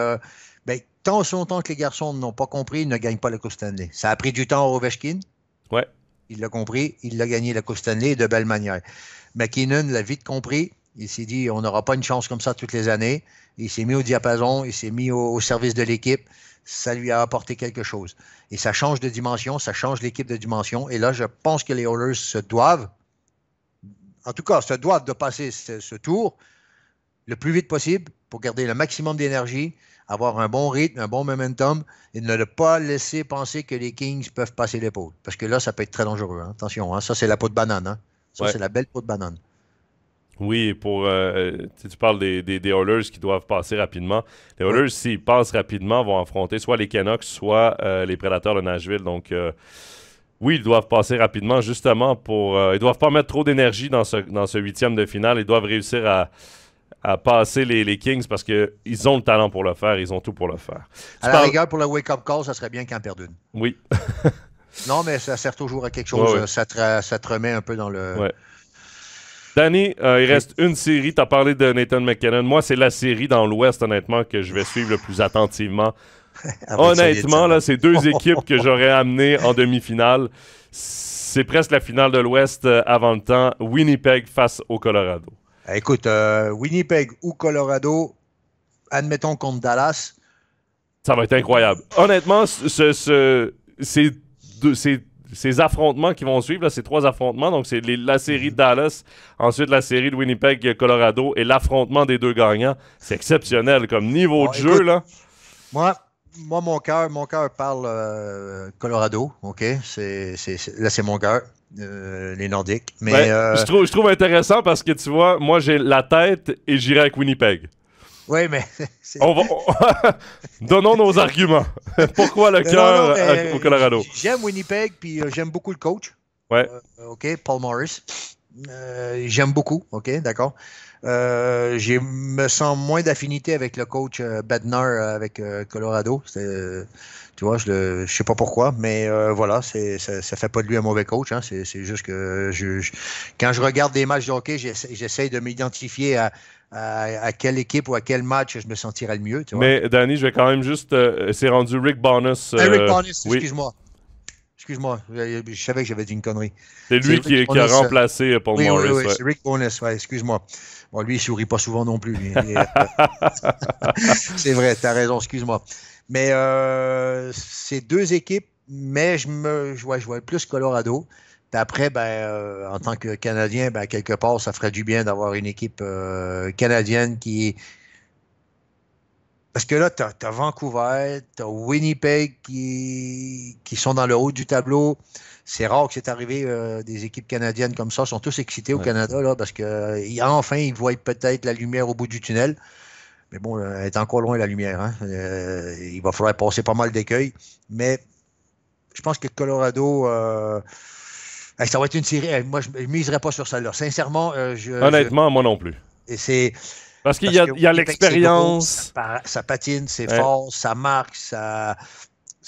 tant aussi longtemps que les garçons n'ont pas compris, ils ne gagnent pas la Coupe Stanley. Ça a pris du temps à Ovechkin. Ouais. Il l'a compris, il a gagné la Coupe Stanley de belle manière. McKinnon l'a vite compris. Il s'est dit, on n'aura pas une chance comme ça toutes les années. Il s'est mis au diapason, il s'est mis au service de l'équipe. Ça lui a apporté quelque chose. Et ça change de dimension, ça change l'équipe de dimension. Et là, je pense que les Oilers se doivent de passer ce tour le plus vite possible pour garder le maximum d'énergie, avoir un bon rythme, un bon momentum et ne pas laisser penser que les Kings peuvent passer l'épaule. Parce que là, ça peut être très dangereux. Hein. Attention, hein. Ça, c'est la peau de banane. Hein. Ça, c'est la belle peau de banane. Oui, tu parles des Oilers qui doivent passer rapidement. Les Oilers, s'ils passent rapidement, vont affronter soit les Canucks, soit les Prédateurs de Nashville. Donc, oui, ils doivent passer rapidement justement pour... ils doivent pas mettre trop d'énergie dans ce huitième de finale. Ils doivent réussir à passer les Kings parce qu'ils ont le talent pour le faire, ils ont tout pour le faire. À la rigueur, pour le wake-up call, ça serait bien qu'ils en perdent une. Oui. Non, mais ça sert toujours à quelque chose. Ouais. Ça te remet un peu dans le... Ouais. Danny, il reste une série. Tu as parlé de Nathan McKinnon. Moi, c'est la série dans l'Ouest, honnêtement, que je vais suivre le plus attentivement. Honnêtement, là, c'est deux équipes que j'aurais amenées en demi-finale. C'est presque la finale de l'Ouest avant le temps. Winnipeg face au Colorado. Écoute, Winnipeg ou Colorado, admettons contre Dallas. Ça va être incroyable. Honnêtement, ces affrontements qui vont suivre, là, ces 3 affrontements, donc c'est la série de Dallas, ensuite la série de Winnipeg-Colorado et l'affrontement des 2 gagnants. C'est exceptionnel comme niveau de jeu. Écoute, là. Moi, mon cœur parle Colorado, OK? Là, c'est mon cœur, les Nordiques. Mais, je trouve intéressant parce que, tu vois, moi, j'ai la tête et j'irai avec Winnipeg. Oui, mais... Donnons nos arguments. Pourquoi le cœur au Colorado? J'aime Winnipeg, puis j'aime beaucoup le coach. Ouais. OK, Paul Morris. J'aime beaucoup, OK, d'accord. Je me sens moins d'affinité avec le coach Bednar avec Colorado. Tu vois, je sais pas pourquoi, mais voilà, ça fait pas de lui un mauvais coach. Hein, c'est juste que quand je regarde des matchs de hockey, j'essaie de m'identifier à quelle équipe ou à quel match je me sentirais le mieux. Tu vois. Mais Danny, je vais quand même juste... c'est rendu Rick Bonus. Rick Bonus, oui. Excuse-moi, je savais que j'avais dit une connerie. C'est lui qui a remplacé Paul Morris. Oui, c'est Rick Bonus, excuse-moi. Bon, lui, il sourit pas souvent non plus. C'est vrai, tu as raison, excuse-moi. Mais c'est 2 équipes, mais je vois plus Colorado. Puis après, en tant que Canadien, quelque part, ça ferait du bien d'avoir une équipe canadienne qui... Parce que là, tu as Vancouver, tu as Winnipeg qui sont dans le haut du tableau. C'est rare que c'est arrivé des équipes canadiennes comme ça. Ils sont tous excités au Canada là, parce qu'enfin, ils voient peut-être la lumière au bout du tunnel. Mais bon, elle est encore loin la lumière. Hein? Il va falloir passer pas mal d'écueils. Mais je pense que Colorado... ça va être une série. Moi, je ne miserais pas sur celle-là. Sincèrement, honnêtement, moi non plus. Et c'est... Parce qu'il y a l'expérience. Ça patine, c'est fort, ça marque,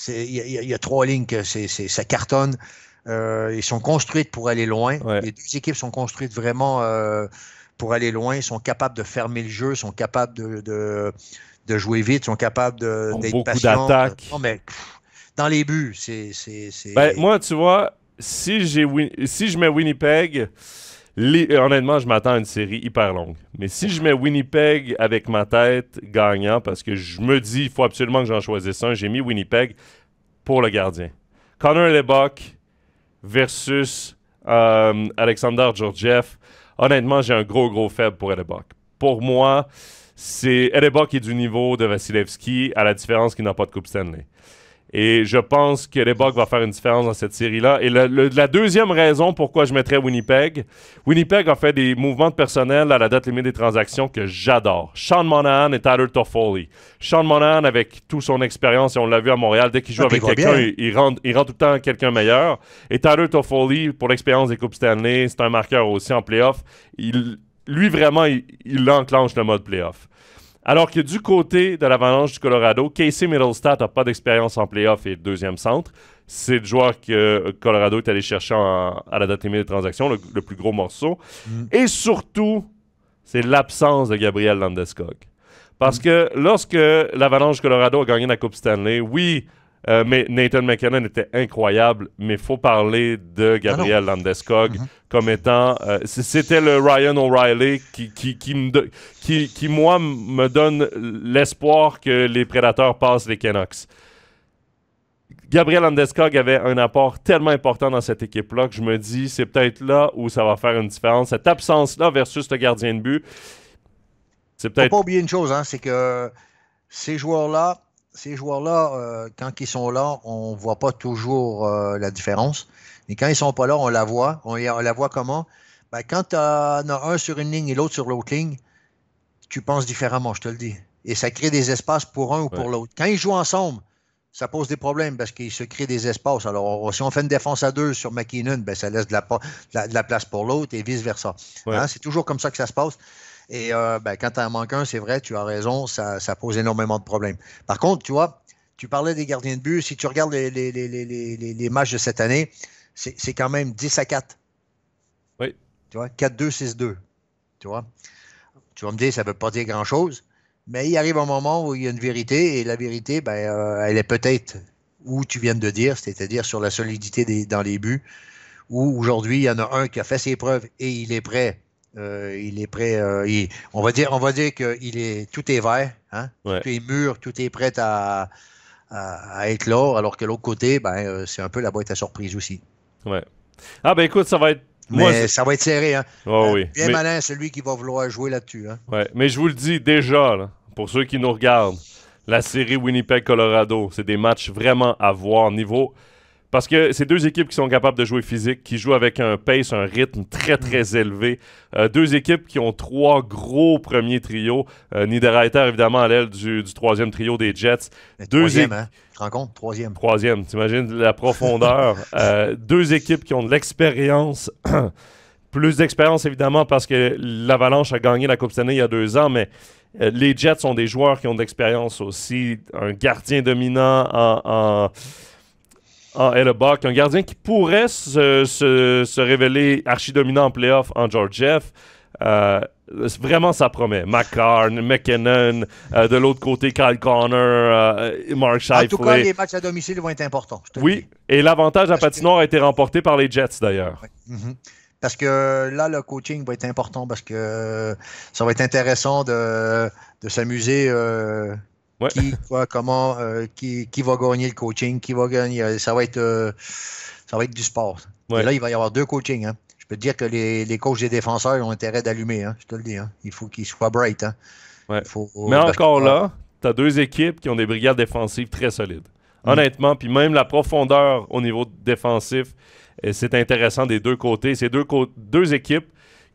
il y a 3 lignes que ça cartonne. Ils sont construites pour aller loin. Ouais. Les 2 équipes sont construites vraiment pour aller loin. Ils sont capables de fermer le jeu, sont capables de jouer vite, sont capables d'être patients. Beaucoup d'attaques. Non, mais dans les buts, c'est... moi, tu vois, si je mets Winnipeg... honnêtement, je m'attends à une série hyper longue. Mais si je mets Winnipeg avec ma tête gagnant, parce que je me dis il faut absolument que j'en choisisse un, j'ai mis Winnipeg pour le gardien. Connor Hellebuyck versus Alexander Georgiev. Honnêtement, j'ai un gros faible pour Hellebuyck. Pour moi, c'est Hellebuyck qui est du niveau de Vasilevski, à la différence qu'il n'a pas de Coupe Stanley. Et je pense que Hellebuyck va faire une différence dans cette série-là. Et la deuxième raison pourquoi je mettrais Winnipeg a fait des mouvements de personnel à la date limite des transactions que j'adore. Sean Monahan et Tyler Toffoli. Sean Monahan, avec toute son expérience, et on l'a vu à Montréal, dès qu'il joue avec quelqu'un, il rend tout le temps quelqu'un meilleur. Et Tyler Toffoli, pour l'expérience des Coupes Stanley, c'est un marqueur aussi en playoff. Lui, vraiment, il enclenche le mode playoff. Alors que du côté de l'Avalanche du Colorado, Casey Mittelstadt n'a pas d'expérience en playoff et deuxième centre. C'est le joueur que Colorado est allé chercher à la date limite des transactions, le plus gros morceau. Et surtout, c'est l'absence de Gabriel Landeskog. Parce que lorsque l'Avalanche du Colorado a gagné la Coupe Stanley, oui, mais Nathan McKinnon était incroyable, mais il faut parler de Gabriel Landeskog comme étant... c'était le Ryan O'Reilly qui, moi, me donne l'espoir que les Prédateurs passent les Canucks. Gabriel Landeskog avait un apport tellement important dans cette équipe-là que je me dis, c'est peut-être là où ça va faire une différence. Cette absence-là versus le gardien de but, c'est peut-être... Faut pas oublier une chose, hein, c'est que ces joueurs-là, quand ils sont là, on ne voit pas toujours la différence. Mais quand ils ne sont pas là, on la voit. On la voit comment? Quand tu en as un sur une ligne et l'autre sur l'autre ligne, tu penses différemment, je te le dis. Et ça crée des espaces pour un ou pour l'autre. Quand ils jouent ensemble, ça pose des problèmes parce qu'ils se créent des espaces. Alors, si on fait une défense à 2 sur McKinnon, ça laisse de la place pour l'autre et vice-versa. Ouais. Hein? C'est toujours comme ça que ça se passe. Et quand tu en manques un, c'est vrai, tu as raison, ça pose énormément de problèmes. Par contre, tu vois, tu parlais des gardiens de but. Si tu regardes les matchs de cette année, c'est quand même 10-4. Oui. Tu vois, 4-2, 6-2. Tu vois, tu vas me dire, ça ne veut pas dire grand-chose, mais il arrive un moment où il y a une vérité, et la vérité, elle est peut-être où tu viens de dire, c'est-à-dire sur la solidité dans les buts, où aujourd'hui, il y en a un qui a fait ses preuves et il est prêt. Il est prêt. On va dire que tout est vert, hein? Ouais. Tout est mûr, tout est prêt à être là, alors que l'autre côté, c'est un peu la boîte à surprise aussi. Ouais. Ah, ben écoute, ça va être. Moi, Mais ça va être serré, hein? oh, oui. Bien malin, celui qui va vouloir jouer là-dessus, hein? Ouais. Mais je vous le dis déjà, là, pour ceux qui nous regardent, la série Winnipeg-Colorado, c'est des matchs vraiment à voir niveau. Parce que c'est deux équipes qui sont capables de jouer physique, qui jouent avec un pace, un rythme très, très élevé. Deux équipes qui ont trois gros premiers trios. Niederreiter, évidemment, à l'aile du troisième trio des Jets. Troisième, hein? Tu te rends compte? Troisième. Troisième, t'imagines la profondeur. Deux équipes qui ont de l'expérience. Plus d'expérience, évidemment, parce que l'Avalanche a gagné la Coupe Stanley il y a 2 ans, mais les Jets sont des joueurs qui ont de l'expérience aussi. Un gardien dominant en Hellebuck, un gardien qui pourrait se révéler archi-dominant en playoff en Georgiev. Vraiment, ça promet. McCarn, McKinnon, de l'autre côté, Kyle Connor, Mark Scheifele. En tout cas, les matchs à domicile vont être importants. Oui, et l'avantage à patinoire a été remporté par les Jets, d'ailleurs. Ouais. Mm-hmm. Parce que là, le coaching va être important, parce que ça va être intéressant de s'amuser. Ouais. Qui, quoi, comment, qui va gagner le coaching, qui va gagner. Ça va être du sport. Ouais. Et là, il va y avoir 2 coachings. Hein. Je peux te dire que les coachs des défenseurs ont intérêt d'allumer. Hein, je te le dis. Hein. Il faut qu'ils soient bright. Hein. Ouais. Mais encore là, tu as 2 équipes qui ont des brigades défensives très solides. Honnêtement, puis même la profondeur au niveau défensif, c'est intéressant des deux côtés. C'est deux équipes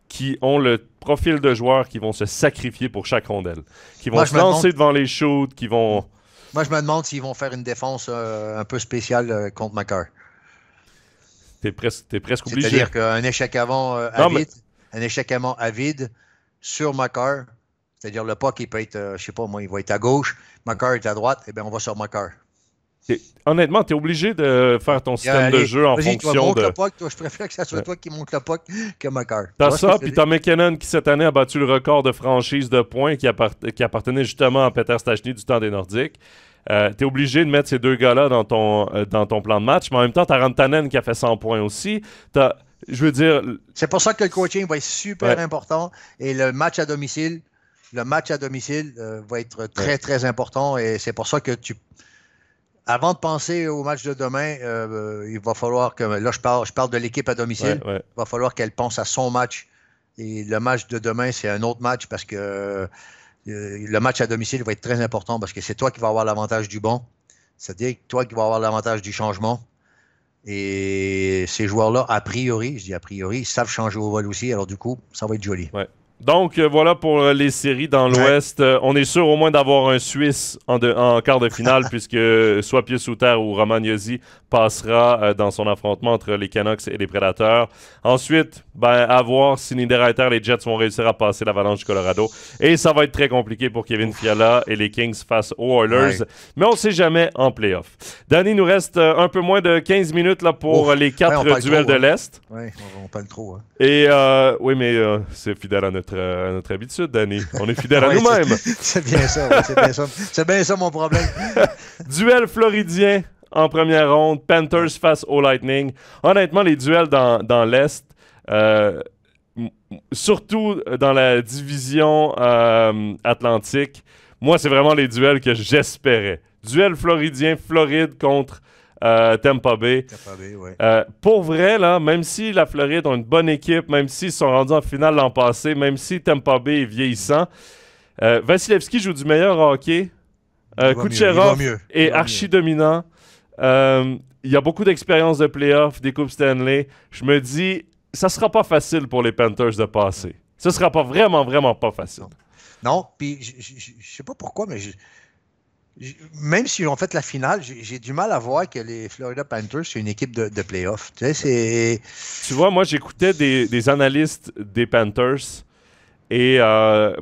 qui ont le profil de joueurs qui vont se sacrifier pour chaque rondelle, qui vont se lancer devant les shoots, qui vont... Moi, je me demande s'ils vont faire une défense un peu spéciale contre McCarr. T'es presque obligé. C'est-à-dire qu'un échec avant un échec avant à vide sur McCarr, c'est-à-dire le puck, il peut être, je sais pas moi, il va être à gauche, McCarr est à droite, et bien on va sur McCarr. Honnêtement, tu es obligé de faire ton système de jeu en fonction de... Le puck, toi, je préfère que ce soit toi qui monte le puck que McCarr. T'as ça, puis t'as McKinnon qui cette année a battu le record de franchise de points qui appartenait justement à Peter Stastny du temps des Nordiques. T'es obligé de mettre ces deux gars-là dans ton plan de match, mais en même temps, t'as Rantanen qui a fait 100 points aussi. Je veux dire... C'est pour ça que le coaching va être super important, et le match à domicile va être très, très important, et c'est pour ça que avant de penser au match de demain, il va falloir que... Là, je parle de l'équipe à domicile. Ouais. Il va falloir qu'elle pense à son match. Et le match de demain, c'est un autre match parce que le match à domicile va être très important parce que c'est toi qui vas avoir l'avantage du bon. C'est-à-dire toi qui vas avoir l'avantage du changement. Et ces joueurs-là, a priori, je dis a priori, ils savent changer au vol aussi. Alors du coup, ça va être joli. Ouais. Donc, voilà pour les séries dans l'Ouest. On est sûr au moins d'avoir un Suisse en quart de finale puisque soit Pius Souter ou Roman Josi passera dans son affrontement entre les Canucks et les Prédateurs. Ensuite, à voir si Niederreiter, les Jets vont réussir à passer l'Avalanche du Colorado. Et ça va être très compliqué pour Kevin Fiala et les Kings face aux Oilers. Ouais. Mais on ne sait jamais en playoff. Danny, il nous reste un peu moins de 15 minutes là, pour les 4 duels de l'Est. Oui, on parle trop. Hein. Et oui, mais c'est fidèle à notre habitude, Danny. On est fidèle à nous-mêmes. C'est bien ça, c'est bien ça. C'est bien ça mon problème. Duel floridien en première ronde. Panthers face au Lightning. Honnêtement, les duels dans l'Est, surtout dans la division Atlantique, moi, c'est vraiment les duels que j'espérais. Duel floridien, Floride contre Tampa Bay. Ouais. Pour vrai, là, même si la Floride ont une bonne équipe, même s'ils sont rendus en finale l'an passé, même si Tampa Bay est vieillissant, Vasilevski joue du meilleur hockey. Kucherov est archi-dominant. Il y a beaucoup d'expérience de playoff, des Coupes Stanley. Je me dis, ça sera pas facile pour les Panthers de passer. Ce sera pas vraiment, vraiment pas facile. Non, puis je sais pas pourquoi, mais même s'ils ont fait la finale, j'ai du mal à voir que les Florida Panthers, c'est une équipe de play-off. Tu vois, moi, j'écoutais des analystes des Panthers Et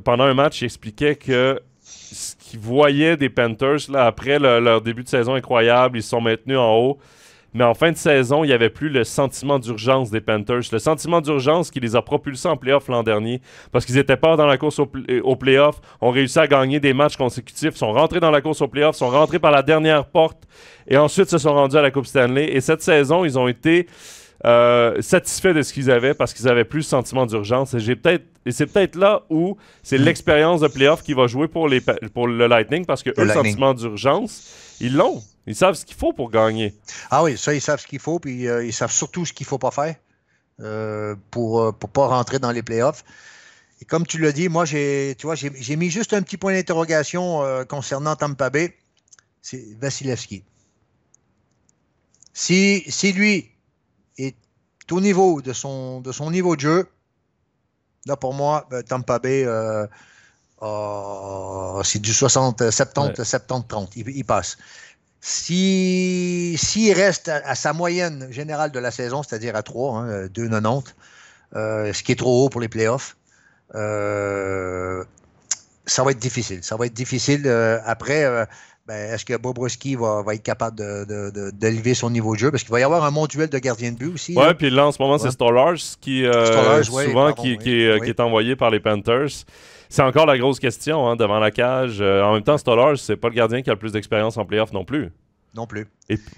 pendant un match, il expliquait que ce qu'ils voyaient des Panthers, là, après leur début de saison incroyable, ils se sont maintenus en haut. Mais en fin de saison, il n'y avait plus le sentiment d'urgence des Panthers. Le sentiment d'urgence qui les a propulsés en playoff l'an dernier. Parce qu'ils n'étaient pas dans la course au playoff, ont réussi à gagner des matchs consécutifs, sont rentrés dans la course au playoff, sont rentrés par la dernière porte et ensuite se sont rendus à la Coupe Stanley. Et cette saison, ils ont été satisfaits de ce qu'ils avaient parce qu'ils n'avaient plus le sentiment d'urgence. Et c'est peut-être là où c'est l'expérience de playoff qui va jouer pour le Lightning parce que eux, le sentiment d'urgence, ils l'ont. Ils savent ce qu'il faut pour gagner. Ah oui, ça, ils savent ce qu'il faut, puis ils savent surtout ce qu'il ne faut pas faire pour ne pas rentrer dans les playoffs. Et comme tu l'as dit, moi, j'ai mis juste un petit point d'interrogation concernant Tampa Bay. C'est Vasilevskiy. Si lui est au niveau de son niveau de jeu, là, pour moi, Tampa Bay, c'est du 70-30. Il passe. S'il reste à sa moyenne générale de la saison, c'est-à-dire à 3, 2,90, ce qui est trop haut pour les playoffs, ça va être difficile. Ça va être difficile. Après, est-ce que Bobrovsky va être capable d'élever son niveau de jeu? Parce qu'il va y avoir un bon duel de gardien de but aussi. Oui, puis là, en ce moment, c'est Stolarz qui est envoyé par les Panthers. C'est encore la grosse question devant la cage. En même temps, Stolarz, c'est pas le gardien qui a le plus d'expérience en playoff non plus. Non plus.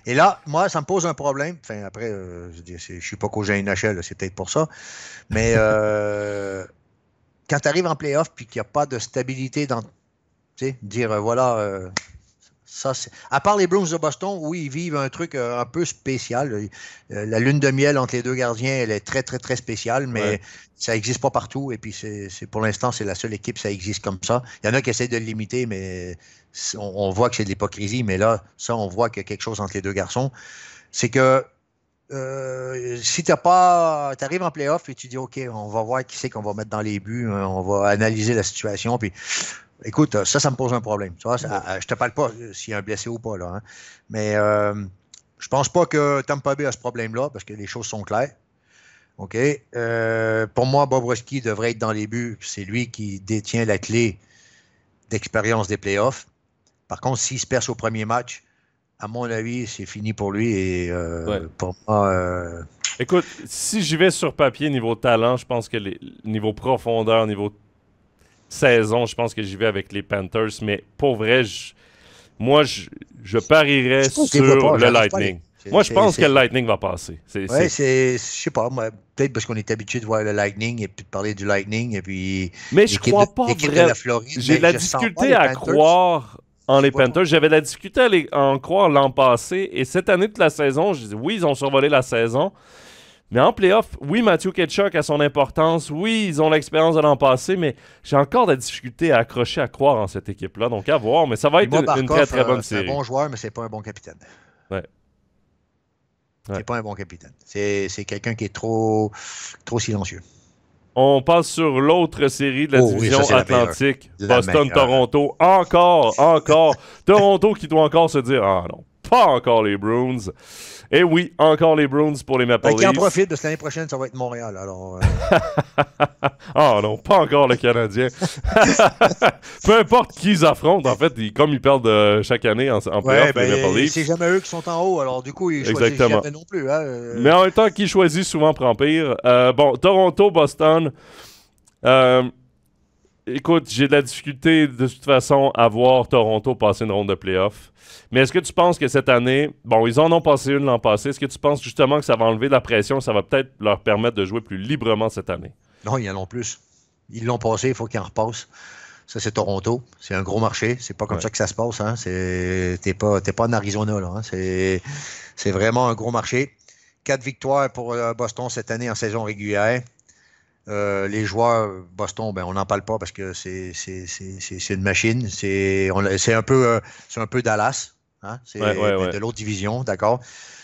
Et là, moi, ça me pose un problème. Enfin, après, je suis pas qu'au NHL, c'est peut-être pour ça. Mais quand tu arrives en playoff et qu'il n'y a pas de stabilité dans, dire, voilà, ça, à part les Bruins de Boston, oui, ils vivent un truc un peu spécial. La lune de miel entre les deux gardiens, elle est très, très, très spéciale, mais ça n'existe pas partout. Et puis, pour l'instant, c'est la seule équipe, ça existe comme ça. Il y en a qui essaient de le limiter, mais on voit que c'est de l'hypocrisie. Mais là, ça, on voit qu'il y a quelque chose entre les deux garçons. C'est que si tu arrives en playoff et tu dis, OK, on va voir qui c'est qu'on va mettre dans les buts, on va analyser la situation, puis écoute, ça me pose un problème. Tu vois, je te parle pas s'il y a un blessé ou pas, là. Mais je pense pas que Tampa Bay a ce problème-là, parce que les choses sont claires. OK? Pour moi, Bobrovsky devrait être dans les buts. C'est lui qui détient la clé d'expérience des playoffs. Par contre, s'il se perce au premier match, à mon avis, c'est fini pour lui. Et pour moi... Écoute, si j'y vais sur papier, niveau talent, je pense que niveau profondeur, niveau saison, je pense que j'y vais avec les Panthers. Mais pour vrai, moi, je parierais sur le Lightning. Moi, je pense que le Lightning va passer. Oui, je sais pas, peut-être parce qu'on est habitué de voir le Lightning et puis de parler du Lightning. Et puis mais je crois pas vraiment. J'ai de la difficulté à croire en les Panthers. J'avais de la difficulté à en croire l'an passé. Et cette année, toute la saison, je dis oui, ils ont survolé la saison. Mais en playoff, oui, Matthew Tkachuk a son importance. Oui, ils ont l'expérience de l'an passé, mais j'ai encore de la difficulté à accrocher, à croire en cette équipe-là. Donc, à voir. Mais ça va être une très, très bonne série. C'est un bon joueur, mais c'est pas un bon capitaine. Ouais. C'est pas un bon capitaine. C'est quelqu'un qui est trop silencieux. On passe sur l'autre série de la division Atlantique. Boston-Toronto. Encore. Toronto qui doit encore se dire « Ah non, pas encore les Bruins ». Et oui, encore les Bruins pour les Maple Leafs. Qui en profite, parce que l'année prochaine, ça va être Montréal. Alors, Ah non, pas encore le Canadien. Peu importe qui ils affrontent, en fait, comme ils perdent chaque année en playoff, les Maple Leafs. C'est jamais eux qui sont en haut, alors du coup, ils choisissent jamais non plus. Mais en même temps, qui choisit souvent prend pire. Bon, Toronto, Boston. Écoute, j'ai de la difficulté de toute façon à voir Toronto passer une ronde de playoff. Mais est-ce que tu penses que cette année, bon, ils en ont passé une l'an passé, est-ce que tu penses justement que ça va enlever de la pression, ça va peut-être leur permettre de jouer plus librement cette année? Non, ils en ont plus. Ils l'ont passé, il faut qu'ils en repassent. Ça, c'est Toronto. C'est un gros marché. C'est pas comme ça que ça se passe. Hein. T'es pas en Arizona, là. Hein. C'est vraiment un gros marché. 4 victoires pour Boston cette année en saison régulière. Les joueurs Boston, on n'en parle pas parce que c'est une machine. C'est un peu Dallas. Hein? C'est de l'autre division, d'accord?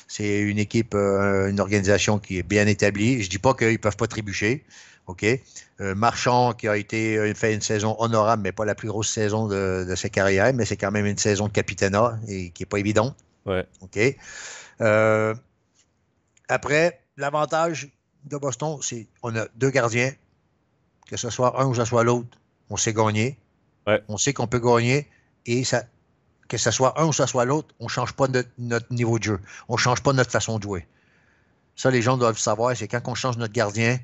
C'est une équipe, une organisation qui est bien établie. Je dis pas qu'ils peuvent pas trébucher. OK? Marchand qui a fait une saison honorable, mais pas la plus grosse saison de sa carrière, mais c'est quand même une saison de capitana et qui n'est pas évidente. Ouais. OK? Après, l'avantage de Boston, c'est qu'on a 2 gardiens que ce soit un ou que ce soit l'autre, on sait gagner. Ouais. On sait qu'on peut gagner et que ce soit un ou que ce soit l'autre, on ne change pas notre niveau de jeu. On ne change pas notre façon de jouer. Ça, les gens doivent savoir, c'est quand on change notre gardien,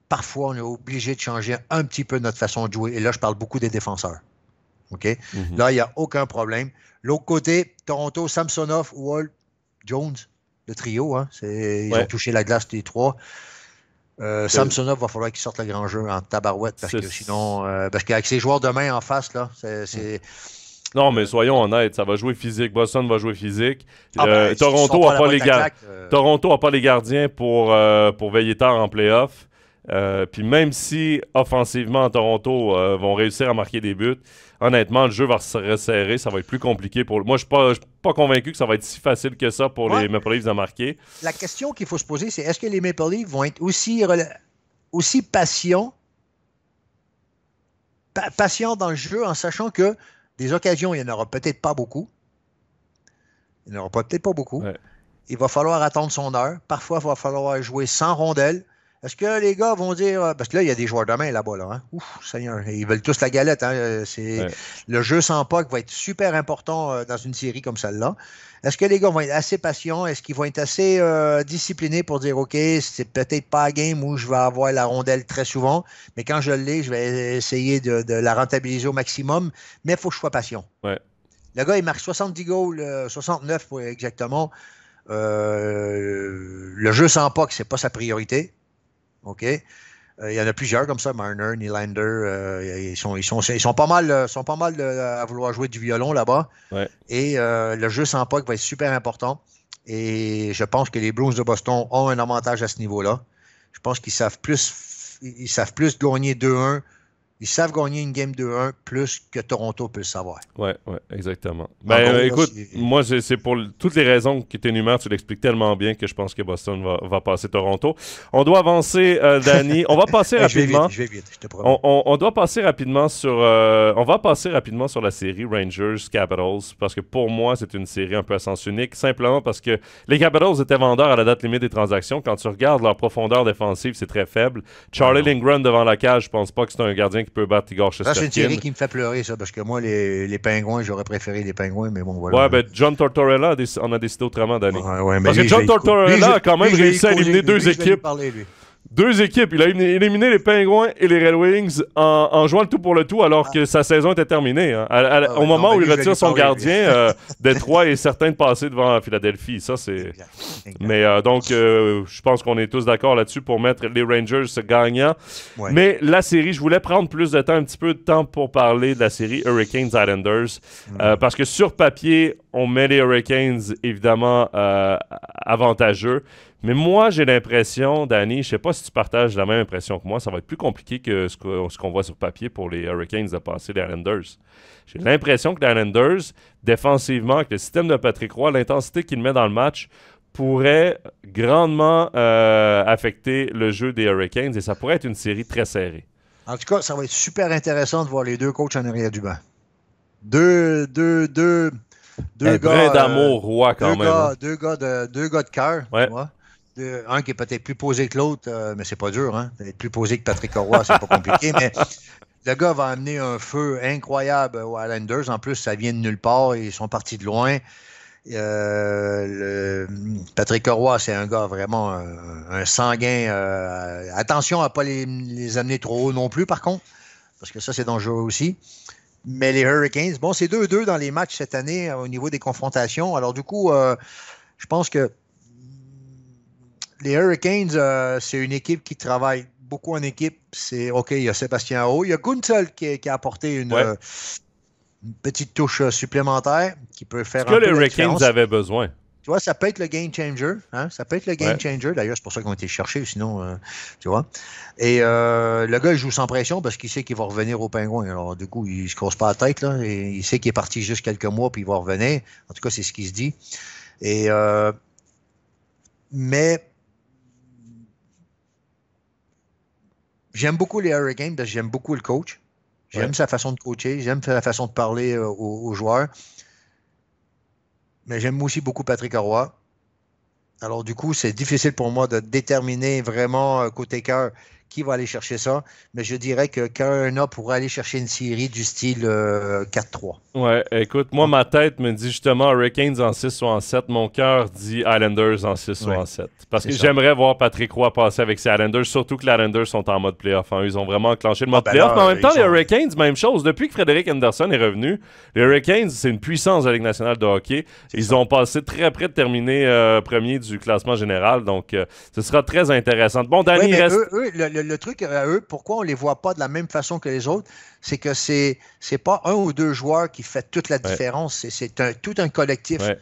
parfois, on est obligé de changer un petit peu notre façon de jouer. Et là, je parle beaucoup des défenseurs. OK? Là, il n'y a aucun problème. L'autre côté, Toronto, Samsonov, Wall, Jones, le trio, hein, ils ont touché la glace les trois. Samsonov, va falloir qu'il sorte le grand jeu en tabarouette parce que sinon, parce qu'avec ses joueurs de main en face, là, c'est. Non, mais soyons honnêtes, ça va jouer physique. Boston va jouer physique. Toronto n'a pas les gardiens pour veiller tard en playoff. Puis même si, offensivement, Toronto vont réussir à marquer des buts, honnêtement, le jeu va se resserrer. Ça va être plus compliqué. Moi, je ne suis pas convaincu que ça va être si facile que ça pour les Maple Leafs de marquer. La question qu'il faut se poser, c'est est-ce que les Maple Leafs vont être aussi patients dans le jeu en sachant que des occasions, il n'y en aura peut-être pas beaucoup. Il n'y en aura peut-être pas beaucoup. Ouais. Il va falloir attendre son heure. Parfois, il va falloir jouer sans rondelle. Est-ce que les gars vont dire... Parce que là, il y a des joueurs de main là-bas. Là, hein? Ouf, Seigneur, ils veulent tous la galette. Hein? Le jeu sans puck va être super important dans une série comme celle-là. Est-ce que les gars vont être assez patients? Est-ce qu'ils vont être assez disciplinés pour dire, OK, c'est peut-être pas un game où je vais avoir la rondelle très souvent, mais quand je l'ai, je vais essayer de la rentabiliser au maximum, mais il faut que je sois patient. Ouais. Le gars, il marque 70 goals, 69 pour exactement. Le jeu sans puck, c'est pas sa priorité. OK? Il y en a plusieurs comme ça, Marner, Nylander, ils sont pas mal à vouloir jouer du violon là-bas. Ouais. Et le jeu sans puck va être super important. Et je pense que les Bruins de Boston ont un avantage à ce niveau-là. Je pense qu'ils savent plus gagner 2-1. Ils savent gagner une game 2-1 plus que Toronto peut le savoir. Oui, exactement. Écoute, moi, c'est pour toutes les raisons que tu énumères, tu l'expliques tellement bien que je pense que Boston va passer Toronto. On doit avancer, Danny. On va passer rapidement. Je vais vite, je te promets. On doit passer rapidement sur... on va passer rapidement sur la série Rangers-Capitals parce que pour moi, c'est une série un peu à sens unique, simplement parce que les Capitals étaient vendeurs à la date limite des transactions. Quand tu regardes leur profondeur défensive, c'est très faible. Charlie Lindgren devant la cage, je pense pas que c'est un gardien qui peut battre Igor Shesterkin. Ça, c'est une série qui me fait pleurer, ça, parce que moi, les Pingouins, j'aurais préféré les Pingouins, mais bon, voilà. Ouais, John Tortorella, on a décidé autrement, Danny. Parce que John Tortorella a quand même réussi à éliminer deux équipes. Deux équipes. Il a éliminé les Pingouins et les Red Wings en jouant le tout pour le tout alors que sa saison était terminée. Hein. Au moment où il retire son gardien, Détroit est certain de passer devant Philadelphie. Ça, c'est... Mais donc, je pense qu'on est tous d'accord là-dessus pour mettre les Rangers gagnants. Ouais. Mais la série, je voulais prendre plus de temps, un petit peu de temps pour parler de la série Hurricanes-Islanders. Parce que sur papier, on met les Hurricanes, évidemment, avantageux. Mais moi, j'ai l'impression, Danny, je ne sais pas si tu partages la même impression que moi, ça va être plus compliqué que ce qu'on voit sur papier pour les Hurricanes de passer les Islanders. J'ai l'impression que les Islanders, défensivement, avec le système de Patrick Roy, l'intensité qu'il met dans le match, pourrait grandement affecter le jeu des Hurricanes et ça pourrait être une série très serrée. En tout cas, ça va être super intéressant de voir les deux coachs en arrière du banc. Deux gars d'amour roi quand même. Deux gars de cœur. Ouais. Un qui est peut-être plus posé que l'autre, mais c'est pas dur, hein? Être plus posé que Patrick Roy, c'est pas compliqué, mais le gars va amener un feu incroyable aux Islanders. En plus, ça vient de nulle part, ils sont partis de loin. Patrick Roy, c'est un gars vraiment un sanguin. Attention à ne pas les amener trop haut non plus, par contre, parce que ça, c'est dangereux aussi. Mais les Hurricanes, bon, c'est 2-2 dans les matchs cette année au niveau des confrontations. Alors, du coup, je pense que les Hurricanes, c'est une équipe qui travaille beaucoup en équipe. C'est OK, il y a Sébastien Aho. Il y a Guentzel qui a apporté une petite touche supplémentaire qui peut faire un peu les Hurricanes avaient besoin. Tu vois, ça peut être le game changer. Hein? Ça peut être le game changer. D'ailleurs, c'est pour ça qu'ils ont été cherchés, sinon, tu vois. Et le gars, il joue sans pression parce qu'il sait qu'il va revenir aux Pingouins. Alors, du coup, il ne se casse pas la tête. Là, et il sait qu'il est parti juste quelques mois puis il va revenir. En tout cas, c'est ce qu'il se dit. Et, mais j'aime beaucoup les Hurricanes parce que j'aime beaucoup le coach. J'aime sa façon de coacher. J'aime sa façon de parler aux joueurs. Mais j'aime aussi beaucoup Patrick Roy. Alors, du coup, c'est difficile pour moi de déterminer vraiment côté cœur qui va aller chercher ça. Mais je dirais que Carolina pourrait aller chercher une série du style 4-3. Ouais, écoute, moi, ma tête me dit justement Hurricanes en 6 ou en 7. Mon cœur dit Islanders en 6 ou en 7. Parce que j'aimerais voir Patrick Roy passer avec ces Islanders, surtout que les Islanders sont en mode playoff. Hein. Ils ont vraiment enclenché le mode playoff. Mais en même temps, les Hurricanes, même chose. Depuis que Frédéric Anderson est revenu, les Hurricanes, c'est une puissance de la Ligue nationale de hockey. Ils ont passé très près de terminer premier du classement général. Donc, ce sera très intéressant. Bon, Danny, reste... le truc à eux, pourquoi on ne les voit pas de la même façon que les autres, c'est que c'est pas un ou deux joueurs qui fait toute la différence. C'est tout un collectif. Ouais.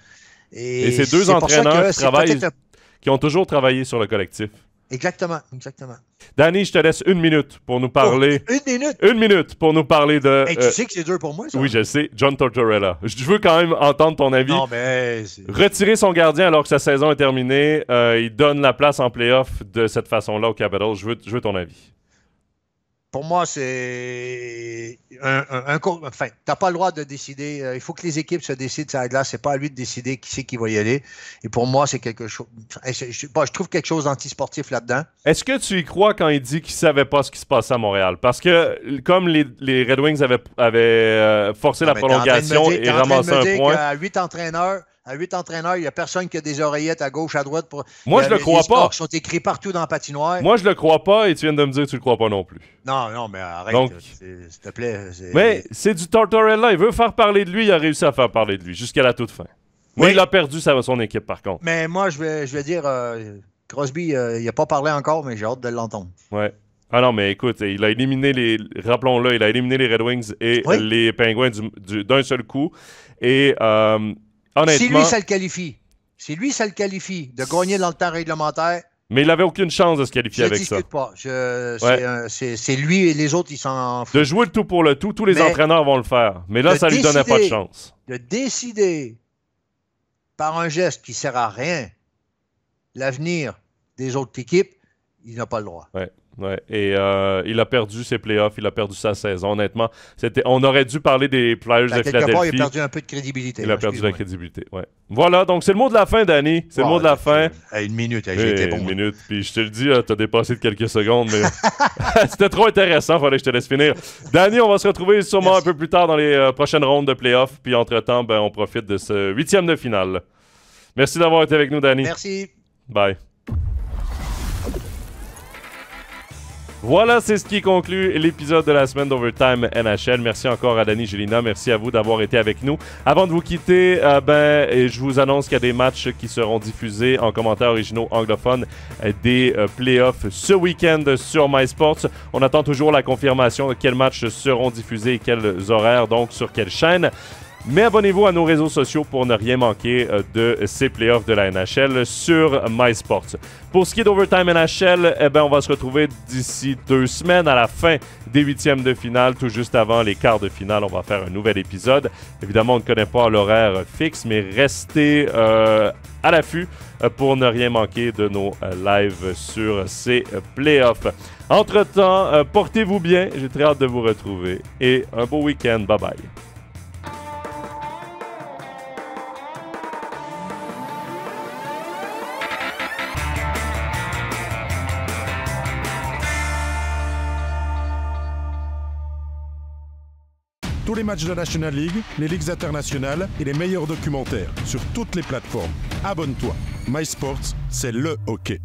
Et c'est deux entraîneurs qui ont toujours travaillé sur le collectif. Exactement. Danny, je te laisse 1 minute pour nous parler. 1 minute? 1 minute pour nous parler de... Hey, tu sais que c'est dur pour moi, ça? Oui, je sais. John Tortorella. Je veux quand même entendre ton avis. Non, mais... Retirer son gardien alors que sa saison est terminée, il donne la place en play-off de cette façon-là au Capitals. Je veux ton avis. Pour moi, c'est enfin, t'as pas le droit de décider. Il faut que les équipes se décident sur la glace. C'est pas à lui de décider qui c'est qui va y aller. Et pour moi, c'est quelque chose. Je trouve quelque chose d'antisportif là-dedans. Est-ce que tu y crois quand il dit qu'il savait pas ce qui se passait à Montréal? Parce que comme les Red Wings avaient forcé la prolongation et ramassé un point. À 8 entraîneurs, il n'y a personne qui a des oreillettes à gauche, à droite. Moi, je le crois pas. Ils sont écrits partout dans la patinoire. Moi, je le crois pas et tu viens de me dire que tu le crois pas non plus. Non, mais arrête, donc, s'il te plaît. Mais c'est du Tortorella. Il veut faire parler de lui. Il a réussi à faire parler de lui jusqu'à la toute fin. Mais il a perdu son équipe, par contre. Mais moi, je vais dire, Crosby, il n'a pas parlé encore, mais j'ai hâte de l'entendre. Ouais. Ah non, mais écoute, il a éliminé rappelons-le, il a éliminé les Red Wings et les Penguins d'un seul coup. Et honnêtement... Si lui, ça le qualifie de gagner dans le temps réglementaire... Mais il n'avait aucune chance de se qualifier avec ça. C'est lui et les autres, ils s'en foutent. De jouer le tout pour le tout, tous les entraîneurs vont le faire. Mais là, ça lui donnait pas de chance. De décider par un geste qui ne sert à rien l'avenir des autres équipes, il n'a pas le droit. Ouais. Et il a perdu ses playoffs, il a perdu sa saison. Honnêtement, on aurait dû parler des Flyers de Philadelphie. Il a perdu un peu de crédibilité. Il a perdu la crédibilité, ouais. Voilà, donc c'est le mot de la fin, Danny. C'est le mot de la fin. Une minute, j'ai été bon. Une minute, puis je te le dis, t'as dépassé de quelques secondes, mais c'était trop intéressant, fallait que je te laisse finir. Danny, on va se retrouver sûrement un peu plus tard dans les prochaines rondes de playoffs, puis entre-temps, on profite de ce 8e de finale. Merci d'avoir été avec nous, Danny. Merci. Bye. Voilà, c'est ce qui conclut l'épisode de la semaine d'Overtime NHL. Merci encore à Danny Gélina. Merci à vous d'avoir été avec nous. Avant de vous quitter, je vous annonce qu'il y a des matchs qui seront diffusés en commentaires originaux anglophones des playoffs ce week-end sur MySports. On attend toujours la confirmation de quels matchs seront diffusés et quels horaires, donc sur quelle chaîne. Mais abonnez-vous à nos réseaux sociaux pour ne rien manquer de ces playoffs de la NHL sur MySports. Pour ce qui est d'Overtime NHL, on va se retrouver d'ici 2 semaines à la fin des 8e de finale, tout juste avant les quarts de finale. On va faire un nouvel épisode. Évidemment, on ne connaît pas l'horaire fixe, mais restez à l'affût pour ne rien manquer de nos lives sur ces playoffs. Entre-temps, portez-vous bien. J'ai très hâte de vous retrouver et un beau week-end. Bye-bye. Tous les matchs de la National League, les ligues internationales et les meilleurs documentaires sur toutes les plateformes. Abonne-toi. MySports, c'est le hockey.